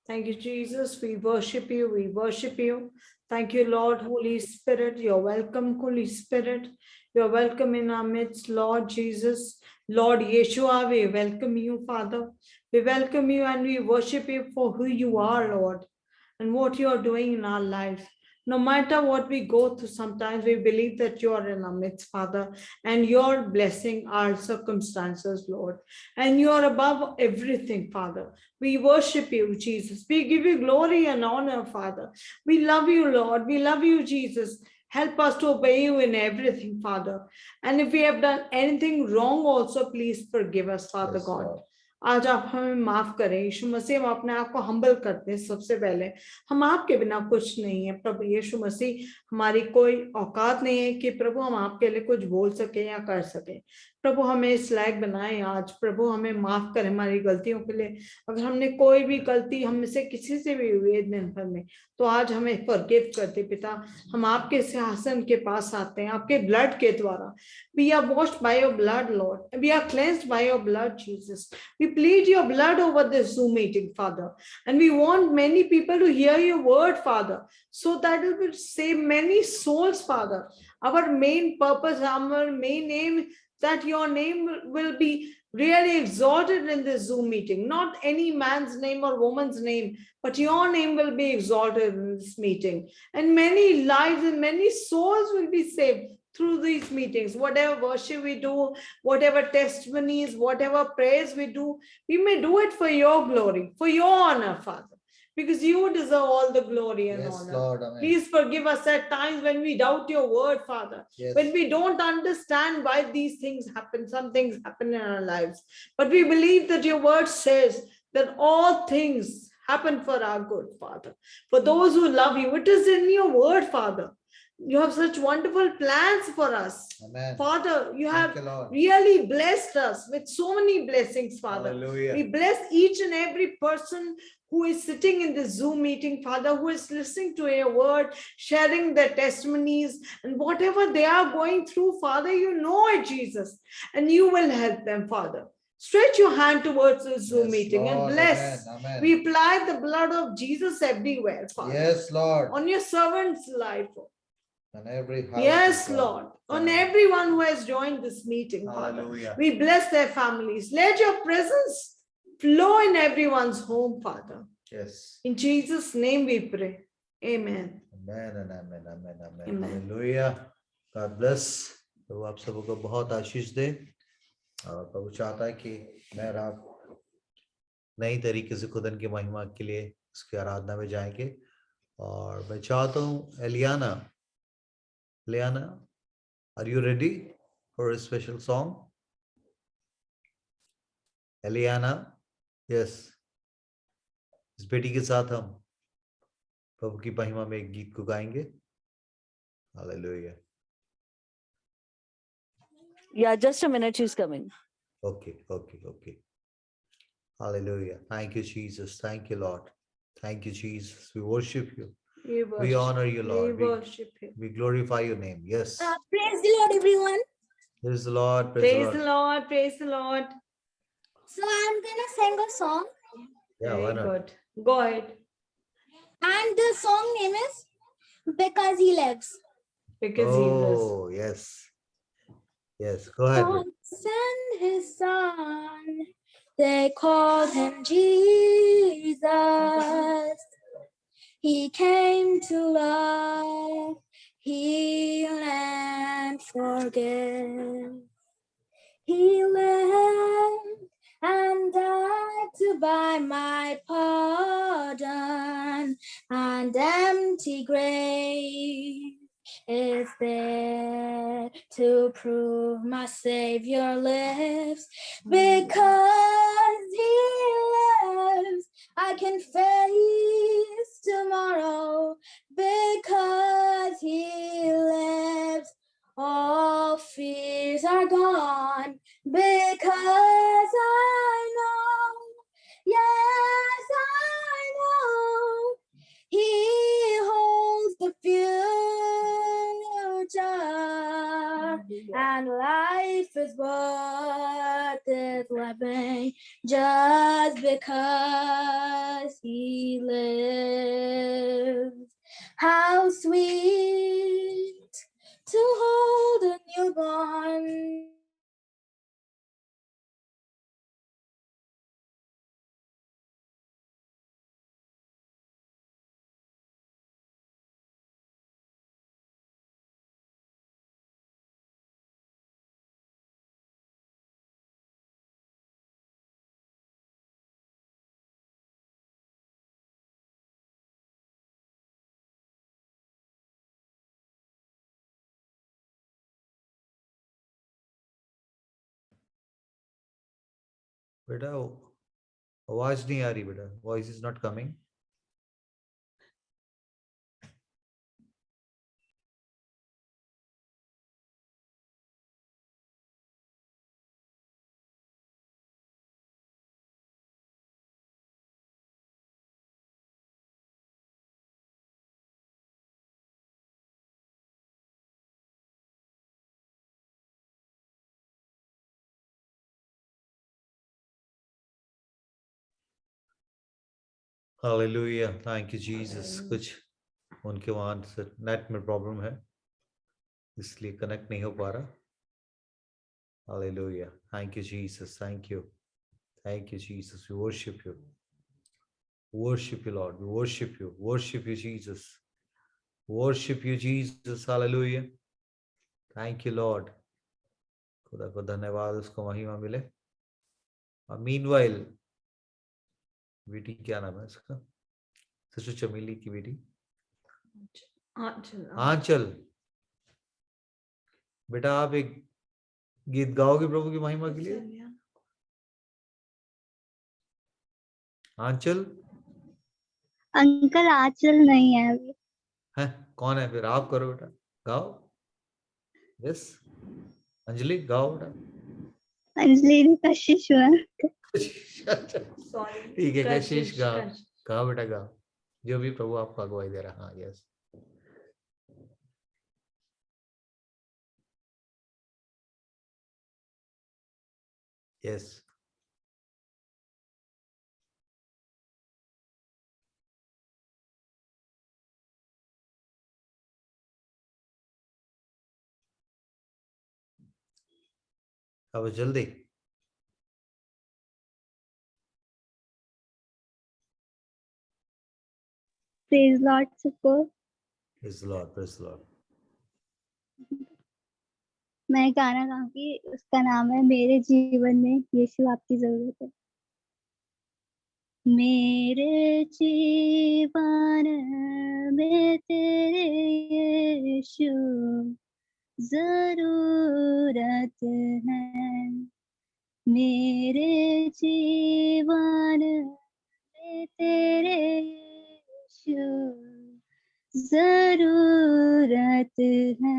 Thank you, Jesus. We worship you. We worship you. Thank you, Lord. Holy Spirit, you're welcome, Holy Spirit. You're welcome in our midst, Lord Jesus. Lord Yeshua, we welcome you, Father. We welcome you and we worship you for who you are, Lord, and what you are doing in our lives. No matter what we go through, sometimes we believe that you are in our midst, Father, and you're blessing our circumstances, Lord. And you are above everything, Father. We worship you, Jesus. We give you glory and honor, Father. We love you, Lord. We love you, Jesus. Help us to obey you in everything, Father. And if we have done anything wrong, also please forgive us, Father God. Lord. आज आप हमें माफ करें यीशु मसीह, हम अपने आप को humble करते हैं। सबसे पहले हम आपके बिना कुछ नहीं है प्रभु यीशु मसीह, हमारी कोई औकात नहीं है कि प्रभु हम आपके लिए कुछ बोल सके या कर सके। प्रभु हमें इस लायक बनाए आज। प्रभु हमें माफ करें हमारी गलतियों के लिए। अगर हमने कोई भी गलती हम से किसी से भी हुई दिन भर में, तो आज हमें फॉरगिव करते पिता। हम आपके सिंहासन के पास आते हैं आपके ब्लड के द्वारा। We are washed by your blood, Lord. We are cleansed by your blood, Jesus. We plead your blood over this Zoom meeting, Father. And we want many people to hear your word, Father, so that it will save many souls, Father. Our main purpose, our main aim, that your name will be really exalted in this Zoom meeting. Not any man's name or woman's name, but your name will be exalted in this meeting. And many lives and many souls will be saved through these meetings. Whatever worship we do, whatever testimonies, whatever prayers we do, we may do it for your glory, for your honor, Father, because you deserve all the glory and Yes, honor. Lord. Amen. Please forgive us at times when we doubt your word, Father, Yes. when we don't understand why these things happen. Some things happen in our lives, but we believe that your word says that all things happen for our good, Father. For those who love you, it is in your word, Father. You have such wonderful plans for us. Amen. Father, you Thank have you, Lord. really blessed us with so many blessings, Father. Hallelujah. We bless each and every person who is sitting in this Zoom meeting, Father, who is listening to your word, sharing their testimonies, and whatever they are going through, Father, you know it, Jesus, and you will help them, Father. Stretch your hand towards this Zoom Yes, meeting and Lord. bless. Amen. Amen. We apply the blood of Jesus everywhere, Father. Yes, Lord. On your servant's life. On every house. Yes, Lord. On everyone who has joined this meeting, Hallelujah. Father. We bless their families. Let your presence flow in everyone's home, Father. Yes. In Jesus' name we pray. Amen. Amen and amen, amen, amen. Amen. Hallelujah. God bless. प्रभु आप सबको बहुत आशीष दे। और प्रभु चाहता है कि मैं और आप नई तरीके से खुदा की महिमा के लिए उसकी आराधना में जाएंगे। और मैं चाहता हूँ एलियाना, are you ready for a special song? एलियाना, yes. इस बेटी के साथ हम प्रभु की महिमा में एक गीत को गाएंगे। Hallelujah. Yeah, just a minute, she's coming. Okay. Hallelujah. Thank you, Jesus. Thank you, Lord. Thank you, Jesus. We worship you. We honor you, Lord. We worship you. We glorify your name. Yes. Praise the Lord, everyone. Praise the Lord. Praise the Lord. Praise the Lord. So I'm gonna sing a song, Yeah, why Very not? good. Go ahead. and the song name is Because He Lives. Because he lives. Oh, yes. Yes, go ahead. God sent His Son. They called Him Jesus. He came to love, heal, and forgive. He lived and died to buy my pardon, and empty grave is there to prove my Savior lives. Because He lives, I can face tomorrow. Because He lives, all fears are gone. Because I know, yes, I know, He holds the future, and life is worth its living just because he lives. How sweet to hold a newborn. बेटा आवाज नहीं आ रही बेटा, voice is not coming. Hallelujah, thank you Jesus. कुछ उनके वहां से net में प्रॉब्लम है, इसलिए कनेक्ट नहीं हो पा रहा. Hallelujah, thank you Jesus, thank you Jesus. We worship you, Lord. We worship you Jesus. Worship you Jesus. Hallelujah, thank you Lord. खुदा को धन्यवाद, उसको महिमा मिले. मीनवाइल बेटी, क्या नाम है इसका, सिस्टर चमेली की बेटी आंचल. बेटा आप एक गीत गाओगे प्रभु की महिमा के लिए? आंचल अंकल आंचल नहीं है अभी. है, कौन है फिर? आप करो बेटा, गाओ. यस, अंजलि गाओ बेटा. अंजलि ने कशिश हुआ. ठीक है, कशिश गाओ. गाओ बेटा गाओ, जो भी प्रभु आपको अगुवाई दे रहा. हाँ, यस. यस. अब जल्दी. प्रेज लॉर्ड सबको. Praise Lord, praise Lord. मैं गाना गाऊंगी, उसका नाम है मेरे जीवन में यीशु आपकी जरूरत है. मेरे जीवन में तेरे यीशु जरूरत है. मेरे जीवन में तेरे यीशु जरूरत है.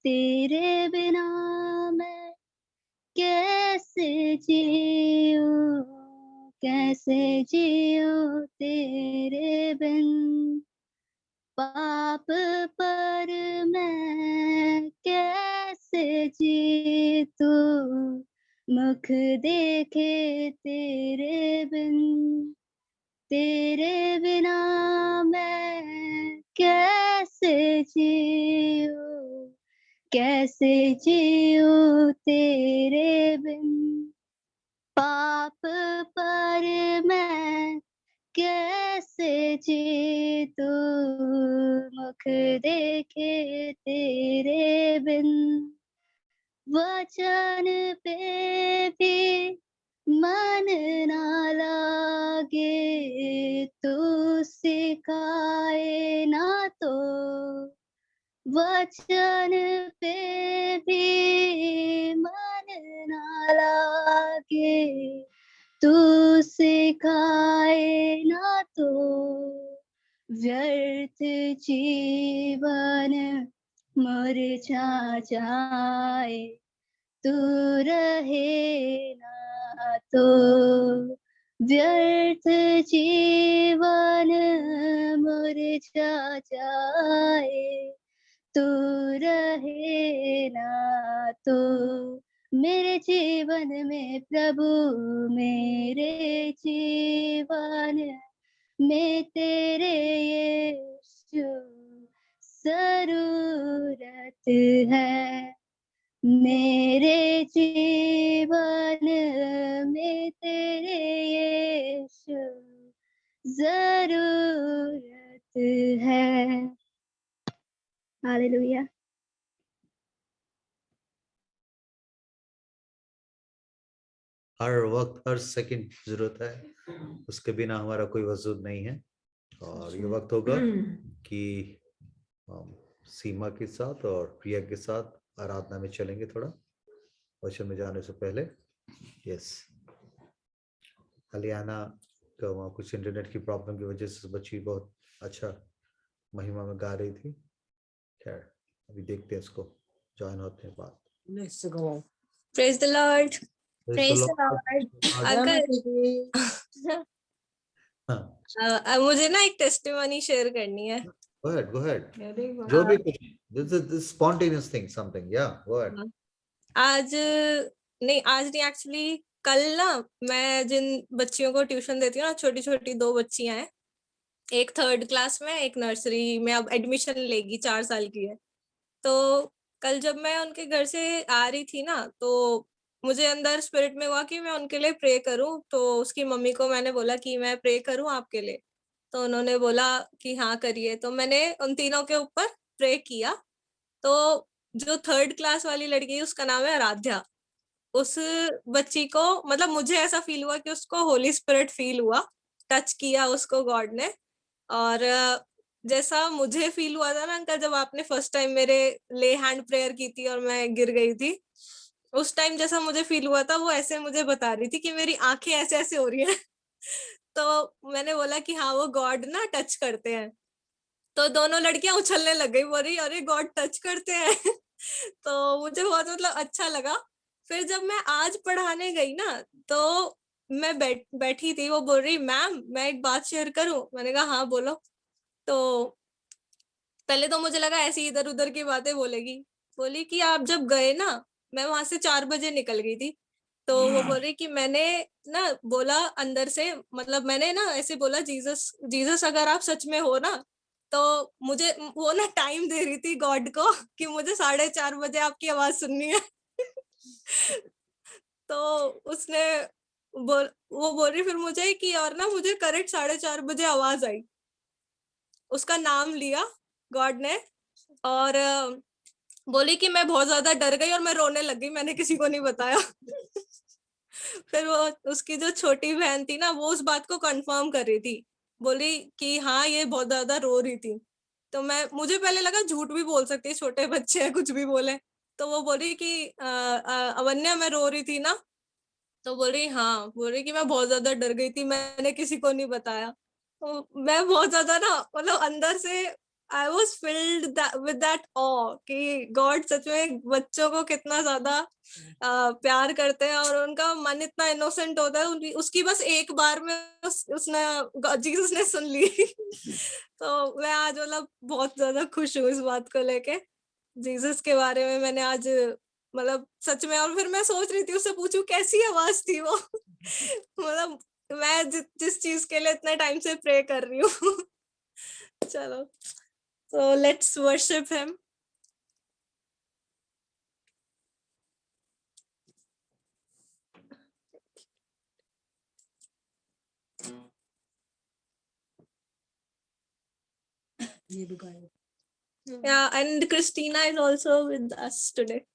तेरे बिना मैं कैसे जीऊं, कैसे जीऊं तेरे बिन. पाप पर मैं कैसे जीतूं, मुख देखे तेरे बिन. तेरे बिना मैं कैसे जीऊं, कैसे जीऊं तेरे बिन. पाप पर मैं कैसे जीतूं, मुख देखे तेरे बिन. वचन पे भी मन ना लागे, तू सिखाए ना तो. वचन पे भी मन ना लागे, तू सिखाए ना तो. व्यर्थ जीवन मुरझा जाए, तू रहे ना तो. व्यर्थ जीवन मुरझा जाए, तू रहे ना तो. मेरे जीवन में प्रभु, मेरे जीवन में तेरे यीशु जरूरत है। मेरे जीवन में तेरे यीशु जरूरत है। हालेलुया। हर वक्त हर सेकंड जरूरत है, उसके बिना हमारा कोई वजूद नहीं है। और ये वक्त होगा कि हम सीमा के साथ और प्रिया के साथ आराधना में चलेंगे। थोड़ा वचन में जाने से पहले यस, हलियाना का वहाँ कुछ इंटरनेट की प्रॉब्लम की वजह से बच्ची बहुत अच्छा महिमा में गा रही थी। खैर अभी देखते हैं, इसको ज्वाइन होते हैं बात। Praise the Lord. Praise the Praise the Lord. Lord. Uncle हाँ, मुझे ना एक टेस्टिमनी शेयर करनी है। go ahead, go ahead. Very good. जो भी कुछ, this is spontaneous thing, something, yeah, go ahead. आज नहीं एक्चुअली कल ना मैं जिन बच्चियों को ट्यूशन देती हूँ ना, छोटी छोटी 2 बच्चियां हैं, एक 3rd क्लास में, एक नर्सरी में अब एडमिशन लेगी, 4 साल की है। तो कल जब मैं उनके घर से आ रही थी ना, तो मुझे अंदर स्पिरिट में हुआ कि मैं उनके लिए प्रे करूं। तो उसकी मम्मी को मैंने बोला कि मैं प्रे करूं आपके लिए, तो उन्होंने बोला कि हाँ करिए। तो मैंने उन तीनों के ऊपर प्रे किया। तो जो 3rd क्लास वाली लड़की है उसका नाम है आराध्या। उस बच्ची को मतलब मुझे ऐसा फील हुआ कि उसको होली स्पिरिट फील हुआ, टच किया उसको गॉड ने। और जैसा मुझे फील हुआ था ना अंकल, जब आपने फर्स्ट टाइम मेरे ले हैंड प्रेयर की थी और मैं गिर गई थी, उस टाइम जैसा मुझे फील हुआ था, वो ऐसे मुझे बता रही थी कि मेरी आंखें ऐसे ऐसे हो रही हैं। तो मैंने बोला कि हाँ वो गॉड ना टच करते हैं। तो दोनों लड़कियां उछलने लग गई, बोल रही अरे गॉड टच करते हैं। तो मुझे बहुत मतलब अच्छा लगा। फिर जब मैं आज पढ़ाने गई ना, तो मैं बैठी थी, वो बोल रही मैम मैं एक बात शेयर करूं। मैंने कहा हाँ बोलो। तो पहले तो मुझे लगा ऐसी इधर उधर की बातें बोलेगी। बोली कि आप जब गए ना, मैं वहां से 4 बजे निकल गई थी। तो वो बोल रही कि मैंने ना बोला अंदर से, मतलब मैंने ना ऐसे बोला जीसस जीसस अगर आप सच में हो ना, तो मुझे वो ना टाइम दे रही थी गॉड को कि मुझे 4:30 बजे आपकी आवाज सुननी है। तो उसने वो बोल रही फिर मुझे कि और ना मुझे करेक्ट 4:30 बजे आवाज आई, उसका नाम लिया गॉड ने। और बोली कि मैं बहुत ज्यादा डर गई और मैं रोने लग गई, मैंने किसी को नहीं बताया। फिर वो उसकी जो छोटी बहन थी ना, वो उस बात को कंफर्म कर रही थी, बोली कि हाँ ये बहुत ज्यादा रो रही थी। तो मुझे पहले लगा झूठ भी बोल सकती है, छोटे बच्चे हैं कुछ भी बोले। तो वो बोली कि अवन्या मैं रो रही थी ना। तो बोल रही हाँ, बोल रही कि मैं बहुत ज्यादा डर गई थी, मैंने किसी को नहीं बताया। तो मैं बहुत ज्यादा ना मतलब अंदर से I was filled with that awe कि गॉड सच में बच्चों को कितना ज्यादा प्यार करते हैं और उनका मन इतना इनोसेंट होता है। उसकी बस एक बार में उसने जीसस ने सुन ली। तो मैं आज मतलब बहुत ज्यादा खुश हूँ इस बात को लेके। जीसस के बारे में मैंने आज मतलब सच में, और फिर मैं सोच रही थी उससे पूछूं कैसी आवाज थी वो। मतलब मैं जिस चीज के लिए इतने टाइम से प्रे कर रही हूँ। चलो, so let's worship him. Yeah, and Christina is also with us today.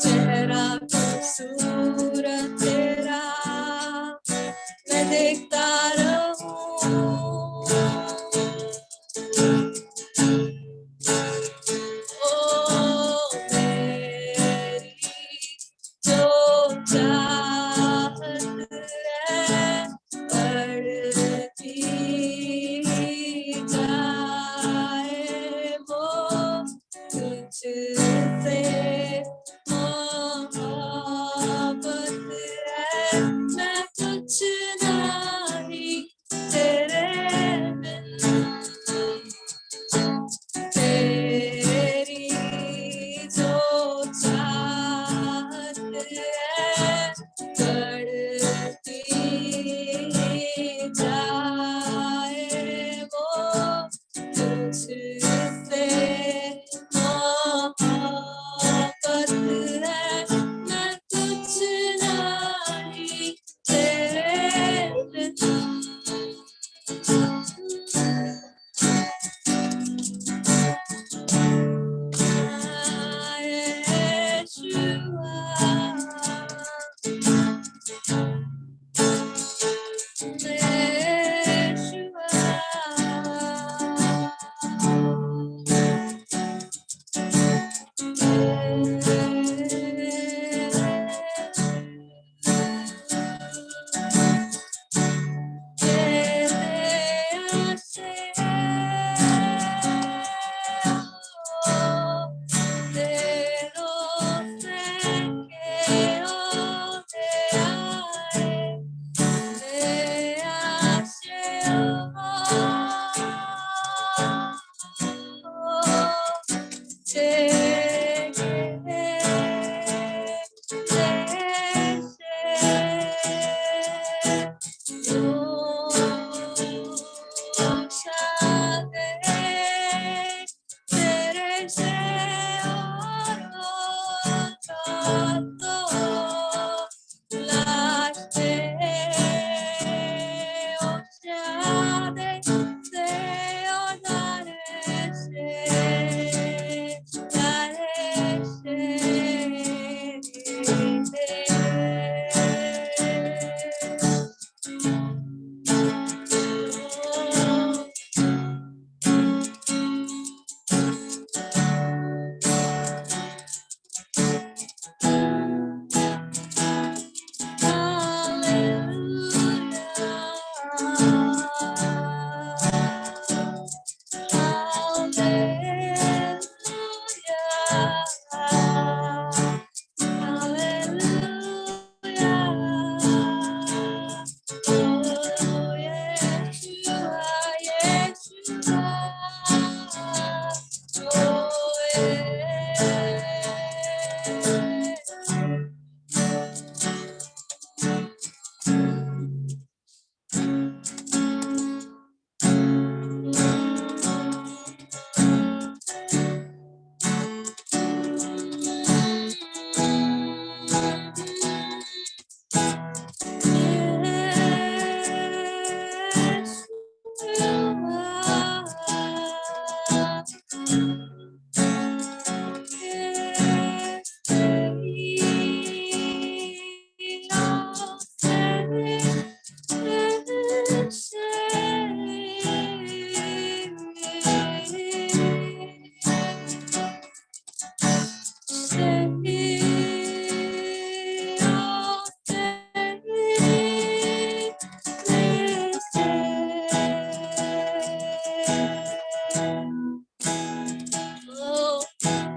चेहरा खूबसूरत तेरा मैं देखता रहूं। ओ मेरी जो चाहत है बढ़ती जाए वो तुझसे मोहब्बत है मैं कुछ नहीं तेरे बिन तेरी जो चाहत है बढ़ती जाए वो तुझसे मोहब्बत है मैं कुछ नहीं तेरे बिन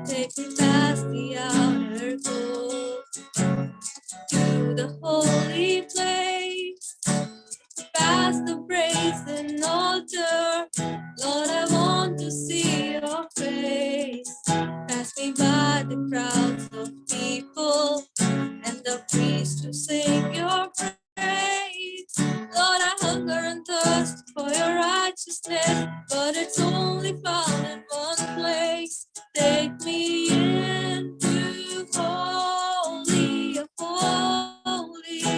Take me past the outer court to the holy place, past the brazen altar. Lord, I want to see your face. Pass me by the crowds of people and the priests who sing your praise. Lord, I hunger and thirst for your righteousness, but it's only found in one place. Take me into holy of holies.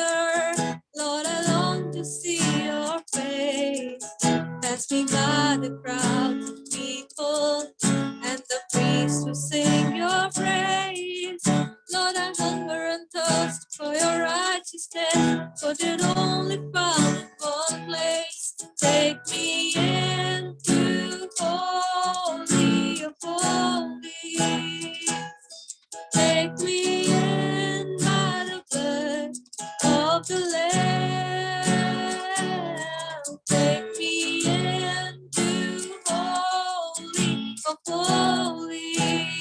hunger, Lord, I long to see your face. Pass me by the crowd of people, and the priests will sing your praise. Lord, I hunger and thirst for your righteousness, but it only found in one place. Take me into holy of holies. Take me in by the blood of the Lamb. Take me into holy of holies.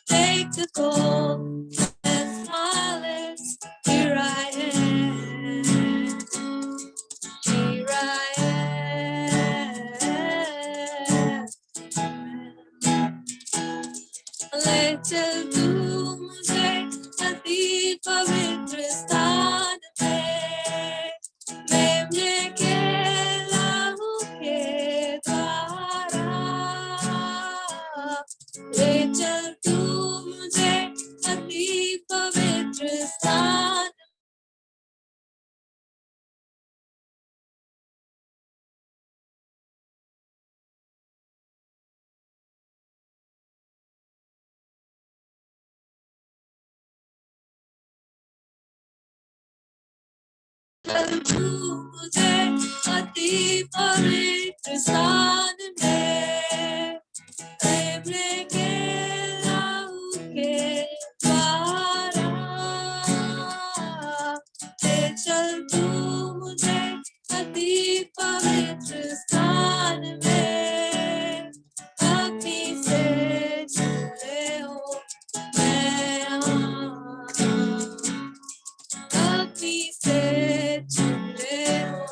Take the gold and my lips. Here I am. Here I am. ले चल तू मुझे अति पवित्र स्थान में के लहू के द्वारा। ले चल तू मुझे अति पवित्र स्थान। तू मुझे अति पवित्र स्थान में प्रेम के लहू के द्वारा। ले चल तू मुझे अति पवित्र स्थान में अग्नि से जुड़े हो मैं अग्नि से जुड़े हो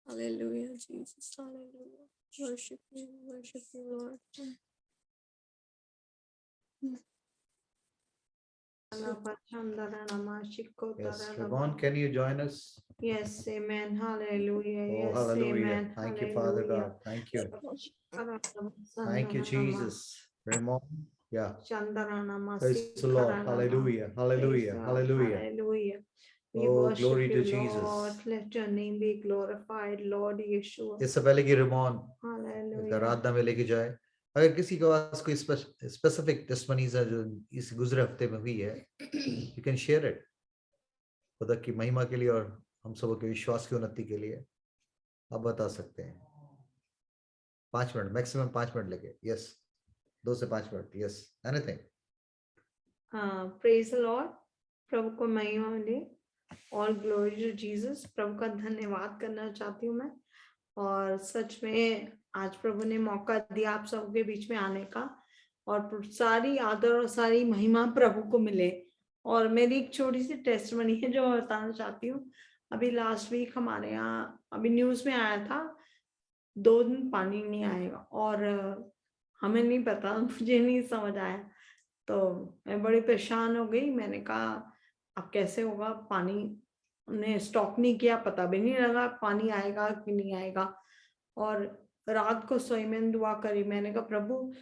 Hallelujah, Jesus, hallelujah. Worship you, Lord. Yes, Ramon, can you join us? Yes, amen. Hallelujah. Oh, Yes, hallelujah. amen. Thank you, Father God. Thank you. Thank you, Jesus. Ramon, yeah. Praise the Lord. Hallelujah. Hallelujah. Hallelujah. Hallelujah. We Oh, worship glory to you, Jesus. Lord. Let your name be glorified, Lord Yeshua. इससे पहले कि Ramon Hallelujah. आराधना में लेके जाए, अगर किसी के पास कोई स्पेसिफिक टेस्टिमनीज है जो इस गुजरे हफ्ते में हुई है, you can share it. खुदा की महिमा के लिए और हम सबों के विश्वास की उन्नति के लिए आप बता सकते हैं। 5 मिनट, मैक्सिमम 5 मिनट लेके। यस, 2 से 5 minute. Yes, anything. Praise the Lord. प्रभु को महिमा मिले। All glory to Jesus. प्रभु का धन्यवाद करना चाहती हूँ मैं। और सच में आज प्रभु ने मौका दिया आप सबके बीच में आने का, और सारी आदर और सारी महिमा प्रभु को मिले। और मेरी एक छोटी सी टेस्टमनी है जो मैं बताना चाहती हूँ। अभी लास्ट वीक हमारे यहाँ अभी न्यूज में आया था 2 दिन पानी नहीं आएगा, और हमें नहीं पता, मुझे नहीं समझ आया, तो मैं बड़ी परेशान हो गई। मैंने कहा अब कैसे होगा, पानी ने स्टॉक नहीं किया, पता भी नहीं लगा पानी आएगा कि नहीं आएगा। और रात को सोई में दुआ करी, मैंने कहा प्रभु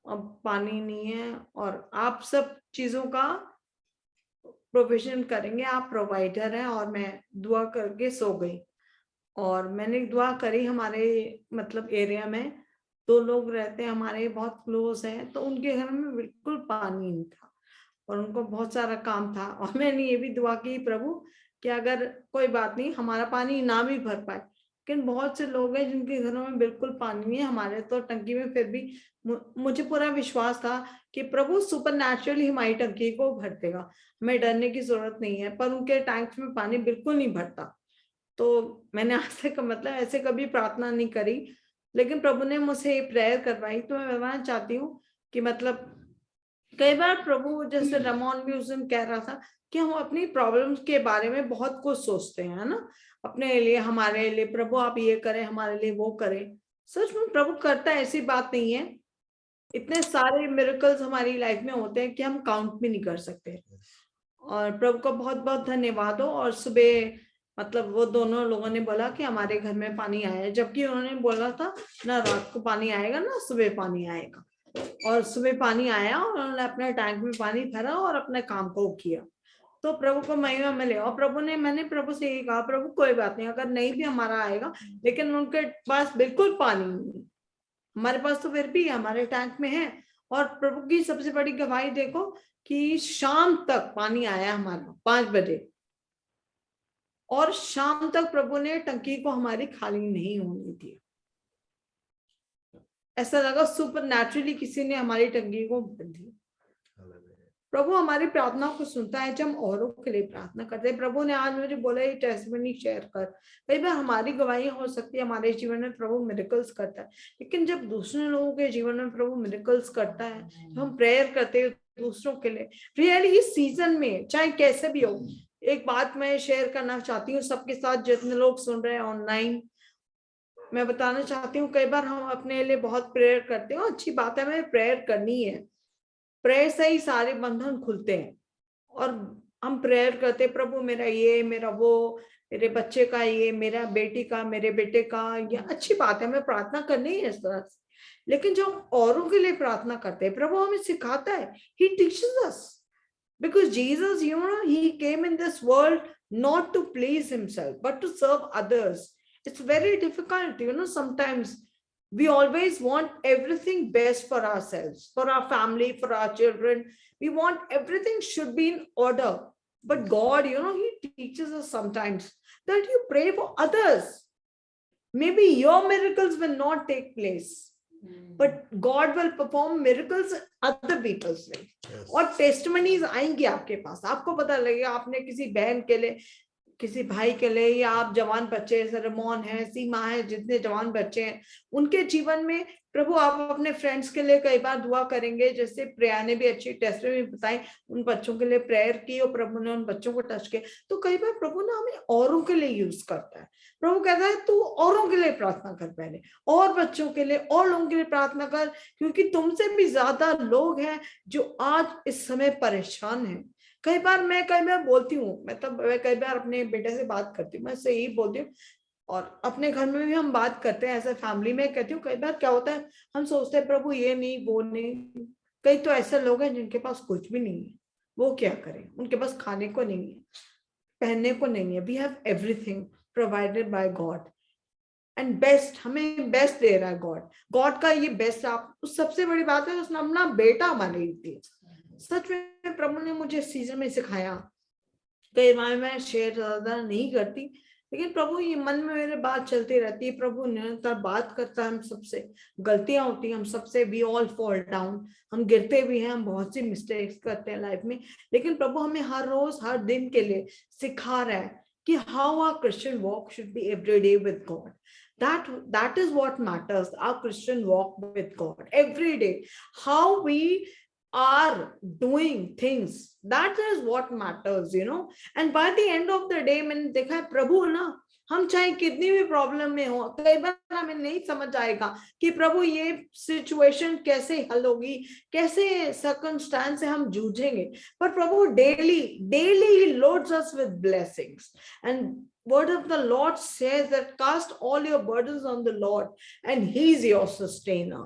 अब पानी नहीं है और आप सब चीजों का प्रोविजन करेंगे, आप प्रोवाइडर हैं। और मैं दुआ करके सो गई। और मैंने दुआ करी, हमारे मतलब एरिया में 2 लोग रहते हैं हमारे, बहुत क्लोज हैं, तो उनके घर में बिल्कुल पानी नहीं था और उनको बहुत सारा काम था। और मैंने ये भी दुआ की प्रभु कि अगर कोई बात नहीं हमारा पानी ना भी भर पाए, लेकिन बहुत से लोग हैं जिनके घरों में बिल्कुल पानी नहीं है। हमारे तो टंकी में फिर भी मुझे पूरा विश्वास था कि प्रभु सुपर नेचुरली हमारी टंकी को भर देगा, हमें डरने की जरूरत नहीं है। पर उनके टैंक्स में पानी बिल्कुल नहीं भरता। तो मैंने आज तक मतलब ऐसे कभी प्रार्थना नहीं करी, लेकिन प्रभु ने मुझसे प्रेयर करवाई। तो मैं बताना चाहती हूँ कि मतलब कई बार प्रभु, जैसे रमोन भी उस दिन कह रहा था कि हम अपनी प्रॉब्लम्स के बारे में बहुत कुछ सोचते हैं, है ना, अपने लिए, हमारे लिए प्रभु आप ये करें, हमारे लिए वो करें। सच में प्रभु करता है, ऐसी बात नहीं है। इतने सारे मिरेकल्स हमारी लाइफ में होते हैं कि हम काउंट भी नहीं कर सकते। और प्रभु का बहुत बहुत धन्यवाद हो। और सुबह मतलब वो दोनों लोगों ने बोला कि हमारे घर में पानी आया, जबकि उन्होंने बोला था ना रात को पानी आएगा ना सुबह पानी आएगा। और सुबह पानी आया और उन्होंने अपने टैंक में पानी भरा और अपने काम को किया। तो प्रभु को महिमा मिले। और मैंने प्रभु से यही कहा, प्रभु कोई बात नहीं, अगर नहीं भी हमारा आएगा, लेकिन उनके पास बिल्कुल पानी नहीं, हमारे पास तो फिर भी हमारे टैंक में है। और प्रभु की सबसे बड़ी गवाही देखो कि शाम तक पानी आया हमारा 5 बजे, और शाम तक प्रभु ने टंकी को हमारी खाली नहीं होने दिया। ऐसा लगा सुपर नेचुरली किसी ने हमारी टंकी को भर दी। प्रभु हमारी प्रार्थना को सुनता है जब हम औरों के लिए प्रार्थना करते हैं। प्रभु ने आज मुझे बोला ये टेस्टिमनी शेयर कर। कई बार हमारी गवाही हो सकती है, हमारे जीवन में प्रभु मिरेकल्स करता है, लेकिन जब दूसरे लोगों के जीवन में प्रभु मिरेकल्स करता है, तो हम प्रेयर करते हैं दूसरों के लिए। रियली इस सीजन में चाहे कैसे भी हो, एक बात मैं शेयर करना चाहती हूँ सबके साथ, जितने लोग सुन रहे हैं ऑनलाइन, मैं बताना चाहती हूँ, कई बार हम अपने लिए बहुत प्रेयर करते हैं, अच्छी बात है, हमें प्रेयर करनी है, प्रेयर से ही सारे बंधन खुलते हैं। और हम प्रेयर करते, प्रभु मेरा ये, मेरा वो, मेरे बच्चे का ये, मेरा बेटी का, मेरे बेटे का, ये अच्छी बात है, हमें प्रार्थना करनी है इस तरह से। लेकिन जब औरों के लिए प्रार्थना करते हैं, प्रभु हमें सिखाता है, he teaches us, because Jesus, he came in this world not to please himself but to serve others. It's very difficult, sometimes we always want everything best for ourselves, for our family, for our children. We want everything should be in order. But God, he teaches us sometimes that you pray for others. Maybe your miracles will not take place, but God will perform miracles in other people's life. Yes. और testimonies आएंगी आपके पास, आपको पता लगेगा आपने किसी बहन के लिए, किसी भाई के लिए, या आप जवान बच्चे, सरमोन है, सीमा है, जितने जवान बच्चे हैं उनके जीवन में, प्रभु आप अपने फ्रेंड्स के लिए कई बार दुआ करेंगे, जैसे प्रिया ने भी अच्छी टेस्ट में बताई, उन बच्चों के लिए प्रेयर की और प्रभु ने उन बच्चों को टच किया। तो कई बार प्रभु ना हमें औरों के लिए यूज करता है। प्रभु कहता है तू औरों के लिए प्रार्थना कर, पहले और बच्चों के लिए और लोगों के लिए प्रार्थना कर, क्योंकि तुमसे भी ज्यादा लोग हैं जो आज इस समय परेशान हैं। कई बार मैं बोलती हूँ, मैं कई बार अपने बेटे से बात करती हूँ, मैं से यही बोलती हूँ, और अपने घर में भी हम बात करते हैं, ऐसे फैमिली में कहती हूँ, कई बार क्या होता है, हम सोचते हैं प्रभु ये नहीं वो नहीं। कई तो ऐसे लोग हैं जिनके पास कुछ भी नहीं है, वो क्या करें, उनके पास खाने को नहीं है, पहनने को नहीं है। We have everything provided by God, and best, हमें बेस्ट दे रहा है गॉड। गॉड का ये बेस्ट, आप सबसे बड़ी बात है, उसने अपना बेटा हमारे लिए दिया। सच में प्रभु ने मुझे सीजन में सिखाया। कई बार मैं शेयर ज्यादा नहीं करती, लेकिन प्रभु ये मन में मेरे बात चलती रहती है। प्रभु निरंतर बात करता है, हम सबसे गलतियां होती हैं, हम सबसे वी ऑल फॉल डाउन, हम गिरते भी हैं, हम बहुत सी मिस्टेक्स करते हैं लाइफ में, लेकिन प्रभु हमें हर रोज हर दिन के लिए सिखा रहा है कि how our Christian walk should be every day with God. That is what matters, our Christian walk with God every day. How we are doing things, that is what matters, and by the end of the day, मैंने देखा है प्रभु ना, हम चाहे कितनी भी problem में हो, कई बार हमें नहीं समझ आएगा कि प्रभु ये सिचुएशन कैसे हल होगी, कैसे सर्कमस्टेंस से हम जूझेंगे, पर प्रभु daily he loads us with blessings. And word of the Lord says that cast all your burdens on the Lord and he is your sustainer.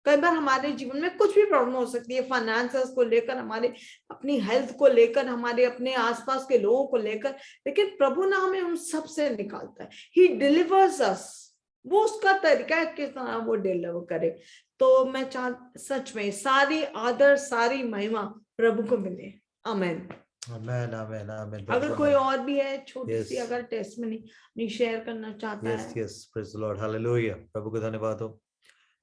कई बार हमारे जीवन में कुछ भी प्रॉब्लम हो सकती है, फाइनेंसेस को लेकर, हमारे अपनी हेल्थ को लेकर, हमारे अपने आसपास के लोगों को लेकर, लेकिन प्रभु ना हमें उन सब से निकालता है। He delivers us. वो उसका तरीका है किस तरह वो डिलीवर करे। तो मैं सच में सारी आदर, सारी महिमा प्रभु को मिले। आमेन, आमेन, आमेन, आमेन। अगर कोई और भी है छोटी सी, अगर टेस्टमनी शेयर करना चाहता है। Yes, praise the Lord, hallelujah, प्रभु को धन्यवाद हो।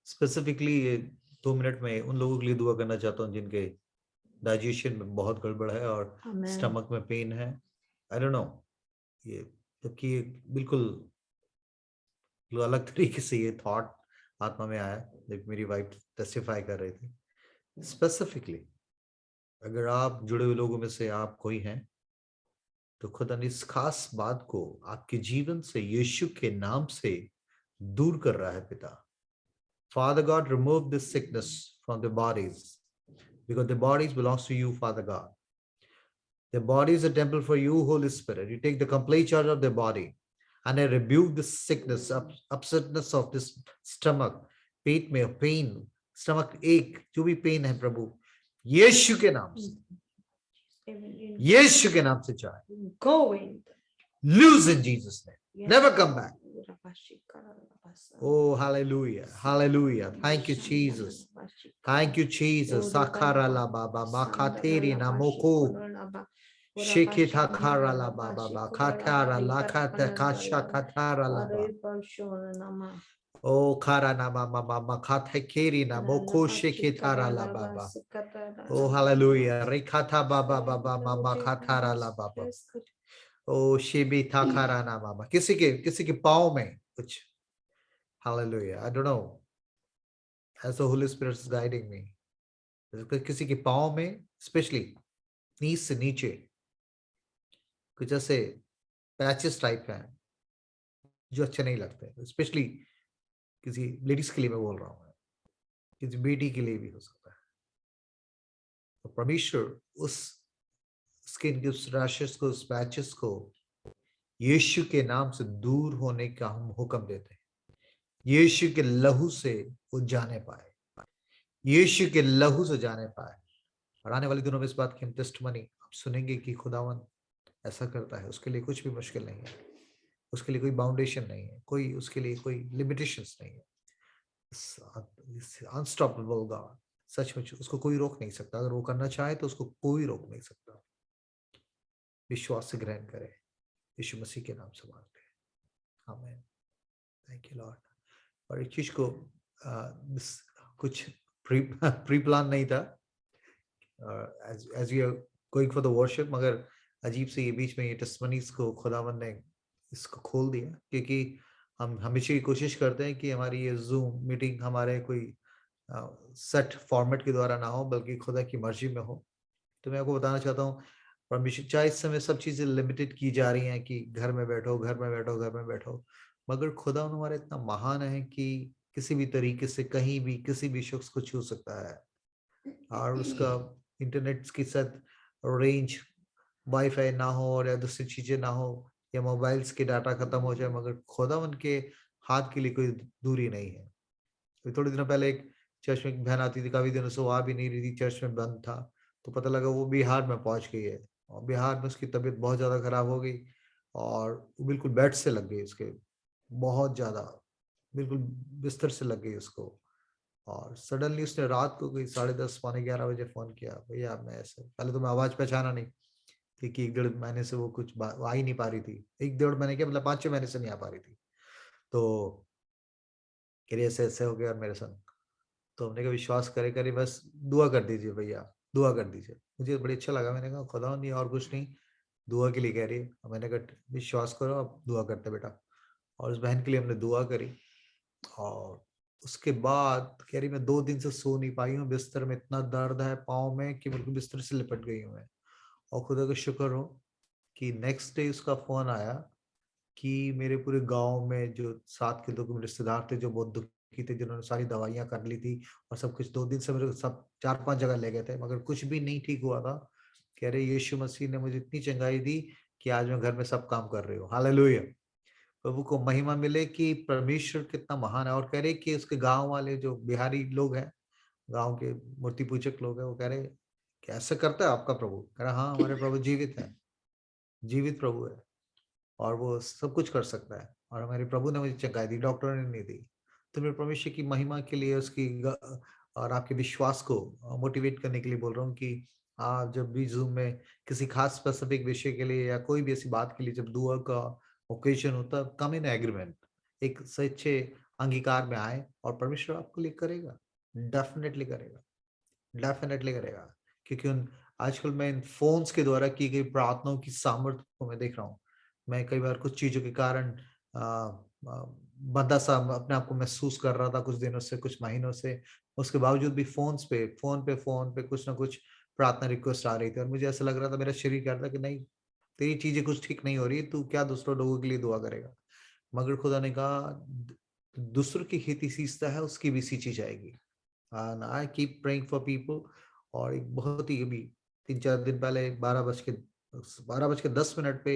स्पेसिफिकली 2 मिनट में उन लोगों के लिए दुआ करना चाहता हूँ जिनके डाइजेशन में बहुत गड़बड़ है और स्टमक में पेन है। आई डोंट नो, ये जबकि बिल्कुल अलग तरीके से ये थॉट आत्मा में आया जब मेरी वाइफ टेस्टिफाई कर रही थी। स्पेसिफिकली अगर आप जुड़े हुए लोगों में से आप कोई हैं, तो खुदा इस खास बात को आपके जीवन से यीशु के नाम से दूर कर रहा है। पिता, Father God, remove this sickness from the bodies, because the bodies belongs to you, Father God. The body is a temple for you, Holy Spirit. You take the complete charge of their body. And I rebuke the sickness, upsetness of this stomach, पेट में pain, stomach ache, जो भी pain है प्रभु, यीशु के नाम से, यीशु के नाम से जाए. Going. Lose in Jesus' name. Yes. Never come back. Oh, hallelujah. Hallelujah. Thank you, Jesus. Thank you, Jesus. Sakara la baba, makateri namoko. Shikita kara la baba, katara la kata kasha katara la baba. Oh, kara na mama mama katakeri namoko shikitara la baba. Oh, hallelujah. Rikata baba baba mama katara la baba. Oh, shibi takara na mama. किसी के पाँव में कुछ. Hallelujah. I don't know. As the Holy Spirit is guiding me. किसी के पाँव में, especially नीज से नीचे, कुछ ऐसे पैचेस टाइप हैं जो अच्छे नहीं लगते. Especially किसी लेडीज के लिए मैं बोल रहा हूँ, किसी बेटी के लिए भी हो सकता है. तो परमेश्वर उस स्किन के उस रैशेस को, उस पैचेस को यीशु के नाम से दूर होने का हम हुक्म देते हैं. यीशु के लहू से वो जाने पाए, यीशु के लहू से जाने पाए. और आने वाले दिनों में इस बात की हम टेस्टमनी आप सुनेंगे कि खुदावन ऐसा करता है. उसके लिए कुछ भी मुश्किल नहीं है, उसके लिए कोई बाउंडेशन नहीं है, कोई उसके लिए कोई लिमिटेशंस नहीं है. अनस्टॉपेबल गॉड, सचमुच उसको कोई रोक नहीं सकता. अगर वो करना चाहे तो उसको कोई रोक नहीं सकता. विश्वास से ग्रहण करें, यीशु मसीह के नाम से मांगते हैं. आमीन. Thank you Lord. और एक चीज को कुछ प्री प्लान नहीं था, as we are going for the worship, मगर अजीब से ये बीच में ये टेस्टमनीज को खुदावन ने इसको खोल दिया. क्योंकि हम हमेशा ये कोशिश करते हैं कि हमारी ये जूम मीटिंग हमारे कोई सेट फॉर्मेट के द्वारा ना हो, बल्कि खुदा की मर्जी में हो. तो मैं आपको बताना चाहता हूँ, परमेश्वर चाहे इस समय सब चीजें लिमिटेड की जा रही हैं कि घर में बैठो, घर में बैठो, घर में बैठो, मगर खुदा हमारा इतना महान है कि किसी भी तरीके से कहीं भी किसी भी शख्स को छू सकता है. और उसका इंटरनेट के साथ रेंज, वाईफाई ना हो और या दूसरी चीजें ना हो, या मोबाइल्स के डाटा खत्म हो जाए, मगर खुदा उनके हाथ के लिए कोई दूरी नहीं है. तो थोड़े दिनों पहले एक चर्च में एक बहन आती थी, काफी दिनों से वो आ भी नहीं रही थी, चर्च में बंद था. तो पता लगा वो बिहार में पहुंच गई है, और बिहार में उसकी तबीयत बहुत ज्यादा खराब हो गई और वो बिल्कुल बेड से लग गई, उसके बहुत ज्यादा बिल्कुल बिस्तर से लग गई उसको. और सडनली उसने रात को कोई 10:30 पौने 11 बजे फोन किया, भैया मैं ऐसे. पहले तो मैं आवाज पहचाना नहीं, क्योंकि 1-1.5 महीने से वो कुछ आ ही नहीं पा रही थी. 1-1.5 महीने क्या, मतलब 5-6 महीने से नहीं आ पा रही थी. तो कह रही ऐसे ऐसे हो गया मेरे संग. तो हमने कहा विश्वास करे करे, बस दुआ कर दीजिए भैया, दुआ कर दीजिए. मुझे बड़ी अच्छा लगा. मैंने कहा खुदा नहीं और कुछ नहीं, दुआ के लिए कह रही है. मैंने कहा विश्वास करो, अब दुआ करते बेटा. और उस बहन के लिए हमने दुआ करी. और उसके बाद कह रही मैं 2 दिन से सो नहीं पाई हूँ, बिस्तर में इतना दर्द है पाँव में कि बिल्कुल बिस्तर से लिपट गई हूँ मैं. और खुदा का शुक्र हो कि नेक्स्ट डे उसका फोन आया कि मेरे पूरे गांव में जो 7 के 2 रिश्तेदार थे जो बहुत दुखी थे, जिन्होंने सारी दवाइयां कर ली थी और सब कुछ, 2 दिन से मेरे को सब 4-5 जगह ले गए थे, मगर कुछ भी नहीं ठीक हुआ था. कह रहे यीशु मसीह ने मुझे इतनी चंगाई दी कि आज मैं घर में सब काम कर रही हूँ. हालेलुया. प्रभु को महिमा मिले कि परमेश्वर कितना महान है. और कह रहे कि उसके गांव वाले जो बिहारी लोग हैं, गांव के मूर्ति पूजक लोग हैं, वो कह रहे कैसे करता है आपका प्रभु. कह रहा हाँ हमारे प्रभु जीवित है, जीवित प्रभु है और वो सब कुछ कर सकता है. और हमारे प्रभु ने मुझे चंगाई दी, डॉक्टर ने नहीं दी. तो मैं परमेश्वर की महिमा के लिए उसकी और आपके विश्वास को मोटिवेट करने के लिए बोल रहा हूँ कि आप जब भी जूम में किसी खास स्पेसिफिक विषय के लिए या कोई भी ऐसी बात के लिए जब दुआ का ओकेजन होता, कम इन एग्रीमेंट, एक सच्चे अंगीकार में आए और परमेश्वर आपको लिए करेगा, डेफिनेटली करेगा, डेफिनेटली करेगा. क्योंकि उन आजकल मैं इन फोन्स के द्वारा की गई प्रार्थनाओं की सामर्थ्य को मैं देख रहा हूँ. मैं कई बार कुछ चीजों के कारण बंदा सा अपने आप को महसूस कर रहा था कुछ दिनों से, कुछ महीनों से. उसके बावजूद भी फोन पे कुछ ना कुछ प्रार्थना रिक्वेस्ट आ रही थी और मुझे ऐसा लग रहा था, मेरा शरीर कह रहा था कि नहीं तेरी चीजें कुछ ठीक नहीं हो रही, तू क्या दूसरों लोगों के लिए दुआ करेगा. मगर खुदा ने कहा दूसरों की खेती सींचता है उसकी भी सींची जाएगी. And I keep praying for people. और एक बहुत ही अभी 3-4 दिन पहले 12 बज के 12:10 पे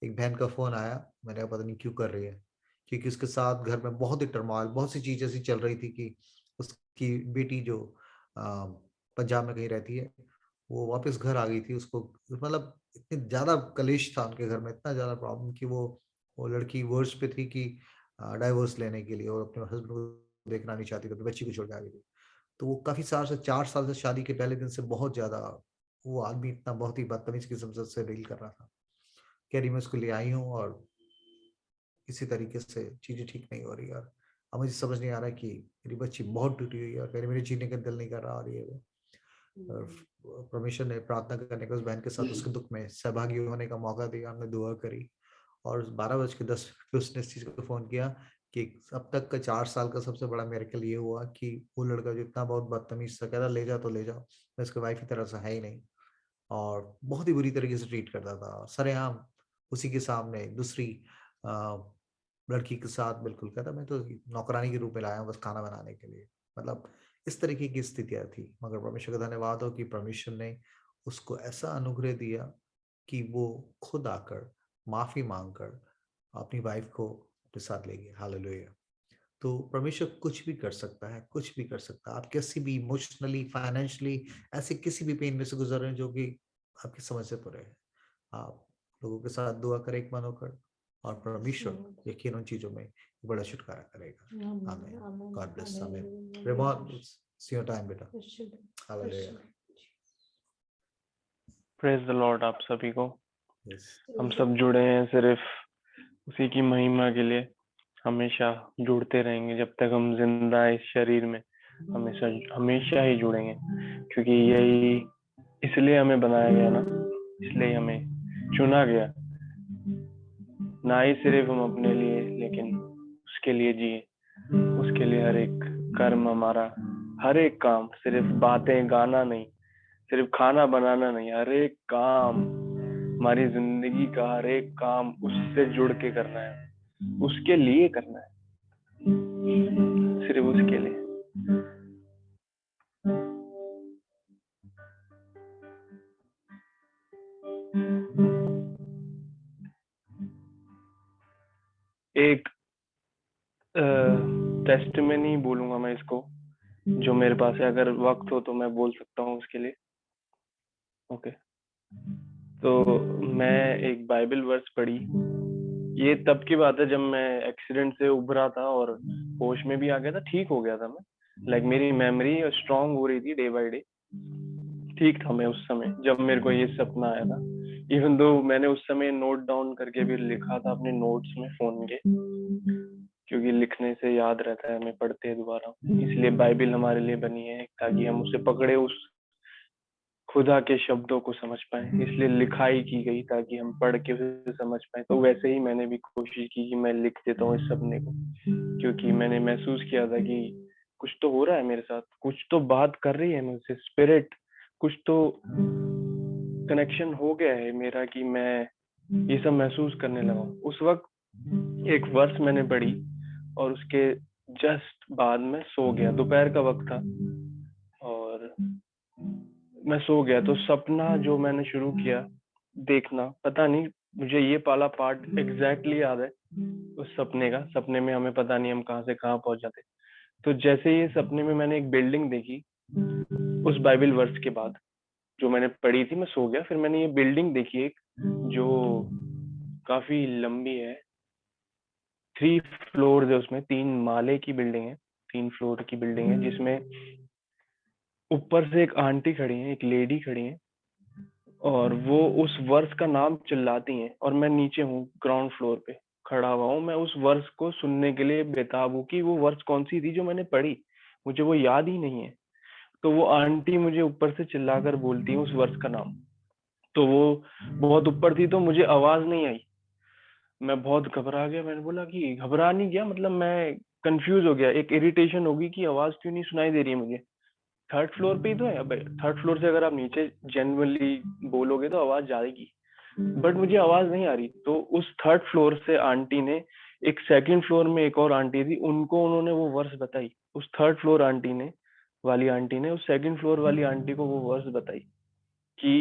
एक बहन का फोन आया। मैंने कहा पता नहीं क्यों कर रही है, क्योंकि उसके साथ घर में बहुत ही टरमाल, बहुत सी चीजें ऐसी चल रही थी कि उसकी बेटी जो पंजाब में कहीं रहती है, वो वापस घर आ गई थी। उसको मतलब इतनी ज्यादा कलेश था उनके घर में, इतना ज्यादा प्रॉब्लम कि वो लड़की वर्ष पे थी कि डाइवोर्स लेने के लिए, और अपने हस्बैंड को देखना नहीं चाहती थी, अपनी बच्ची को छोड़ के आ गई थी। तो वो काफी साल से, 4 साल से, शादी के पहले दिन से बहुत ज्यादा वो आदमी इतना बहुत ही बदतमीज किस्म से डील कर रहा था। कह रही मैं उसको ले आई हूँ और किसी तरीके से चीजें ठीक नहीं हो रही, और अब मुझे समझ नहीं आ रहा कि मेरी बच्ची बहुत टूटी हुई है, और कह रही मेरे जीने का दिल नहीं कर रहा, और ये वो। और परमेश्वर ने प्रार्थना करने का उस बहन के साथ उसके दुख में सहभागी होने का मौका दिया, हमने दुआ करी। और 12:10 पे उसने इस चीज को फोन किया कि अब तक का 4 साल का सबसे बड़ा मेरेकल ये हुआ कि वो लड़का जो इतना बहुत बदतमीज था, कहता ले जा तो ले जाओ, मैं इसके वाइफ की तरह से है ही नहीं, और बहुत ही बुरी तरीके से ट्रीट करता था, सरेआम उसी के सामने दूसरी लड़की के साथ बिल्कुल कहता मैं तो नौकरानी के रूप में लाया हूँ बस खाना बनाने के लिए। मतलब इस तरीके की स्थितियां थी, मगर परमेश्वर का धन्यवाद हो कि परमेश्वर ने उसको ऐसा अनुग्रह दिया कि वो खुद आकर माफी मांगकर अपनी वाइफ को अपने साथ ले गया। हालेलुया। तो परमेश्वर कुछ भी कर सकता है, कुछ भी कर सकता है। आप किसी भी इमोशनली, फाइनेंशियली ऐसे किसी भी पेन में से गुजर रहे हैं जो कि आपकी समझ से परे है, आप लोगों के साथ दुआ करें एक मन होकर, और परमेश्वर यकीन उन चीजों में बड़ा छुटकारा करेगा। आमीन। God bless. आमीन। रेमॉन, सी योर टाइम बेटा। हालेलुया। प्रेज द लॉर्ड आप सभी को। यस। हम सब जुड़े हैं सिर्फ उसी की महिमा के लिए, हमेशा जुड़ते रहेंगे जब तक हम जिंदा हैं इस शरीर में, हमेशा हमेशा ही जुड़ेंगे, क्योंकि यही इसलिए हमें बनाया गया ना, इसलिए हमें चुना गया, ना ही सिर्फ हम अपने लिए लेकिन उसके लिए जिए, उसके लिए हर एक कर्म हमारा, हर एक काम, सिर्फ बातें गाना नहीं, सिर्फ खाना बनाना नहीं, हर एक काम, हमारी जिंदगी का हर एक काम उससे जुड़ के करना है, उसके लिए करना है, सिर्फ उसके लिए। एक टेस्टिमनी बोलूंगा मैं इसको, जो मेरे पास है, अगर वक्त हो तो मैं बोल सकता हूँ उसके लिए। ओके। तो मैं एक बाइबल वर्स पढ़ी, ये तब की बात है जब मैं एक्सीडेंट से उभरा था और होश में भी आ गया था, ठीक हो गया था मैं, लाइक मेरी मेमोरी स्ट्रांग हो रही थी डे बाय डे, ठीक था मैं उस समय जब मेरे को ये सपना आया था। इवन दो मैंने उस समय नोट डाउन करके भी लिखा था अपने नोट्स में फोन के, क्योंकि लिखने से याद रहता है हमें पढ़ते हैं दोबारा, इसलिए बाइबल हमारे लिए बनी है ताकि हम उसे पकड़े, उस खुदा के शब्दों को समझ पाए, इसलिए लिखाई की गई ताकि हम पढ़ के उसे समझ पाए। तो वैसे ही मैंने भी कोशिश की कि मैं लिख देता हूँ इस सपने को, क्योंकि मैंने महसूस किया था कि कुछ तो हो रहा है मेरे साथ, कुछ तो बात कर रही है मुझसे स्पिरिट, कुछ तो कनेक्शन हो गया है मेरा कि मैं ये सब महसूस करने लगा। उस वक्त एक वर्स मैंने पढ़ी और उसके जस्ट बाद में सो गया, दोपहर का वक्त था और मैं सो गया। तो सपना जो मैंने शुरू किया देखना, पता नहीं मुझे ये वाला पार्ट एग्जैक्टली याद है उस सपने का, सपने में हमें पता नहीं हम कहाँ से कहाँ पहुंच जाते। तो जैसे ये सपने में मैंने एक बिल्डिंग देखी उस बाइबल वर्स के बाद जो मैंने पढ़ी थी, मैं सो गया, फिर मैंने ये बिल्डिंग देखी एक जो काफी लंबी है, 3 फ्लोर है, उसमें 3 माले की बिल्डिंग है, 3 फ्लोर की बिल्डिंग है, जिसमें ऊपर से एक आंटी खड़ी है, एक लेडी खड़ी है, और वो उस वर्स का नाम चिल्लाती हैं, और मैं नीचे हूँ ग्राउंड फ्लोर पे खड़ा हुआ हूँ। मैं उस वर्स को सुनने के लिए बेताब हूँ कि वो वर्स कौन सी थी जो मैंने पढ़ी, मुझे वो याद ही नहीं है। तो वो आंटी मुझे ऊपर से चिल्लाकर बोलती है उस वर्स का नाम, तो वो बहुत ऊपर थी तो मुझे आवाज नहीं आई, मैं बहुत घबरा गया। मैंने बोला कि घबरा नहीं गया, मतलब मैं कंफ्यूज हो गया, एक इरिटेशन होगी कि आवाज क्यों नहीं सुनाई दे रही है मुझे, 3rd फ्लोर पे ही तो है। अब 3rd फ्लोर से अगर आप नीचे जेन्युइनली बोलोगे तो आवाज जाएगी, बट मुझे आवाज नहीं आ रही। तो उस 3rd फ्लोर से आंटी ने, एक 2nd फ्लोर में एक और आंटी थी, उनको उन्होंने वो वर्स बताई। उस 3rd फ्लोर आंटी ने उस 2nd फ्लोर वाली आंटी को वो वर्स बताई कि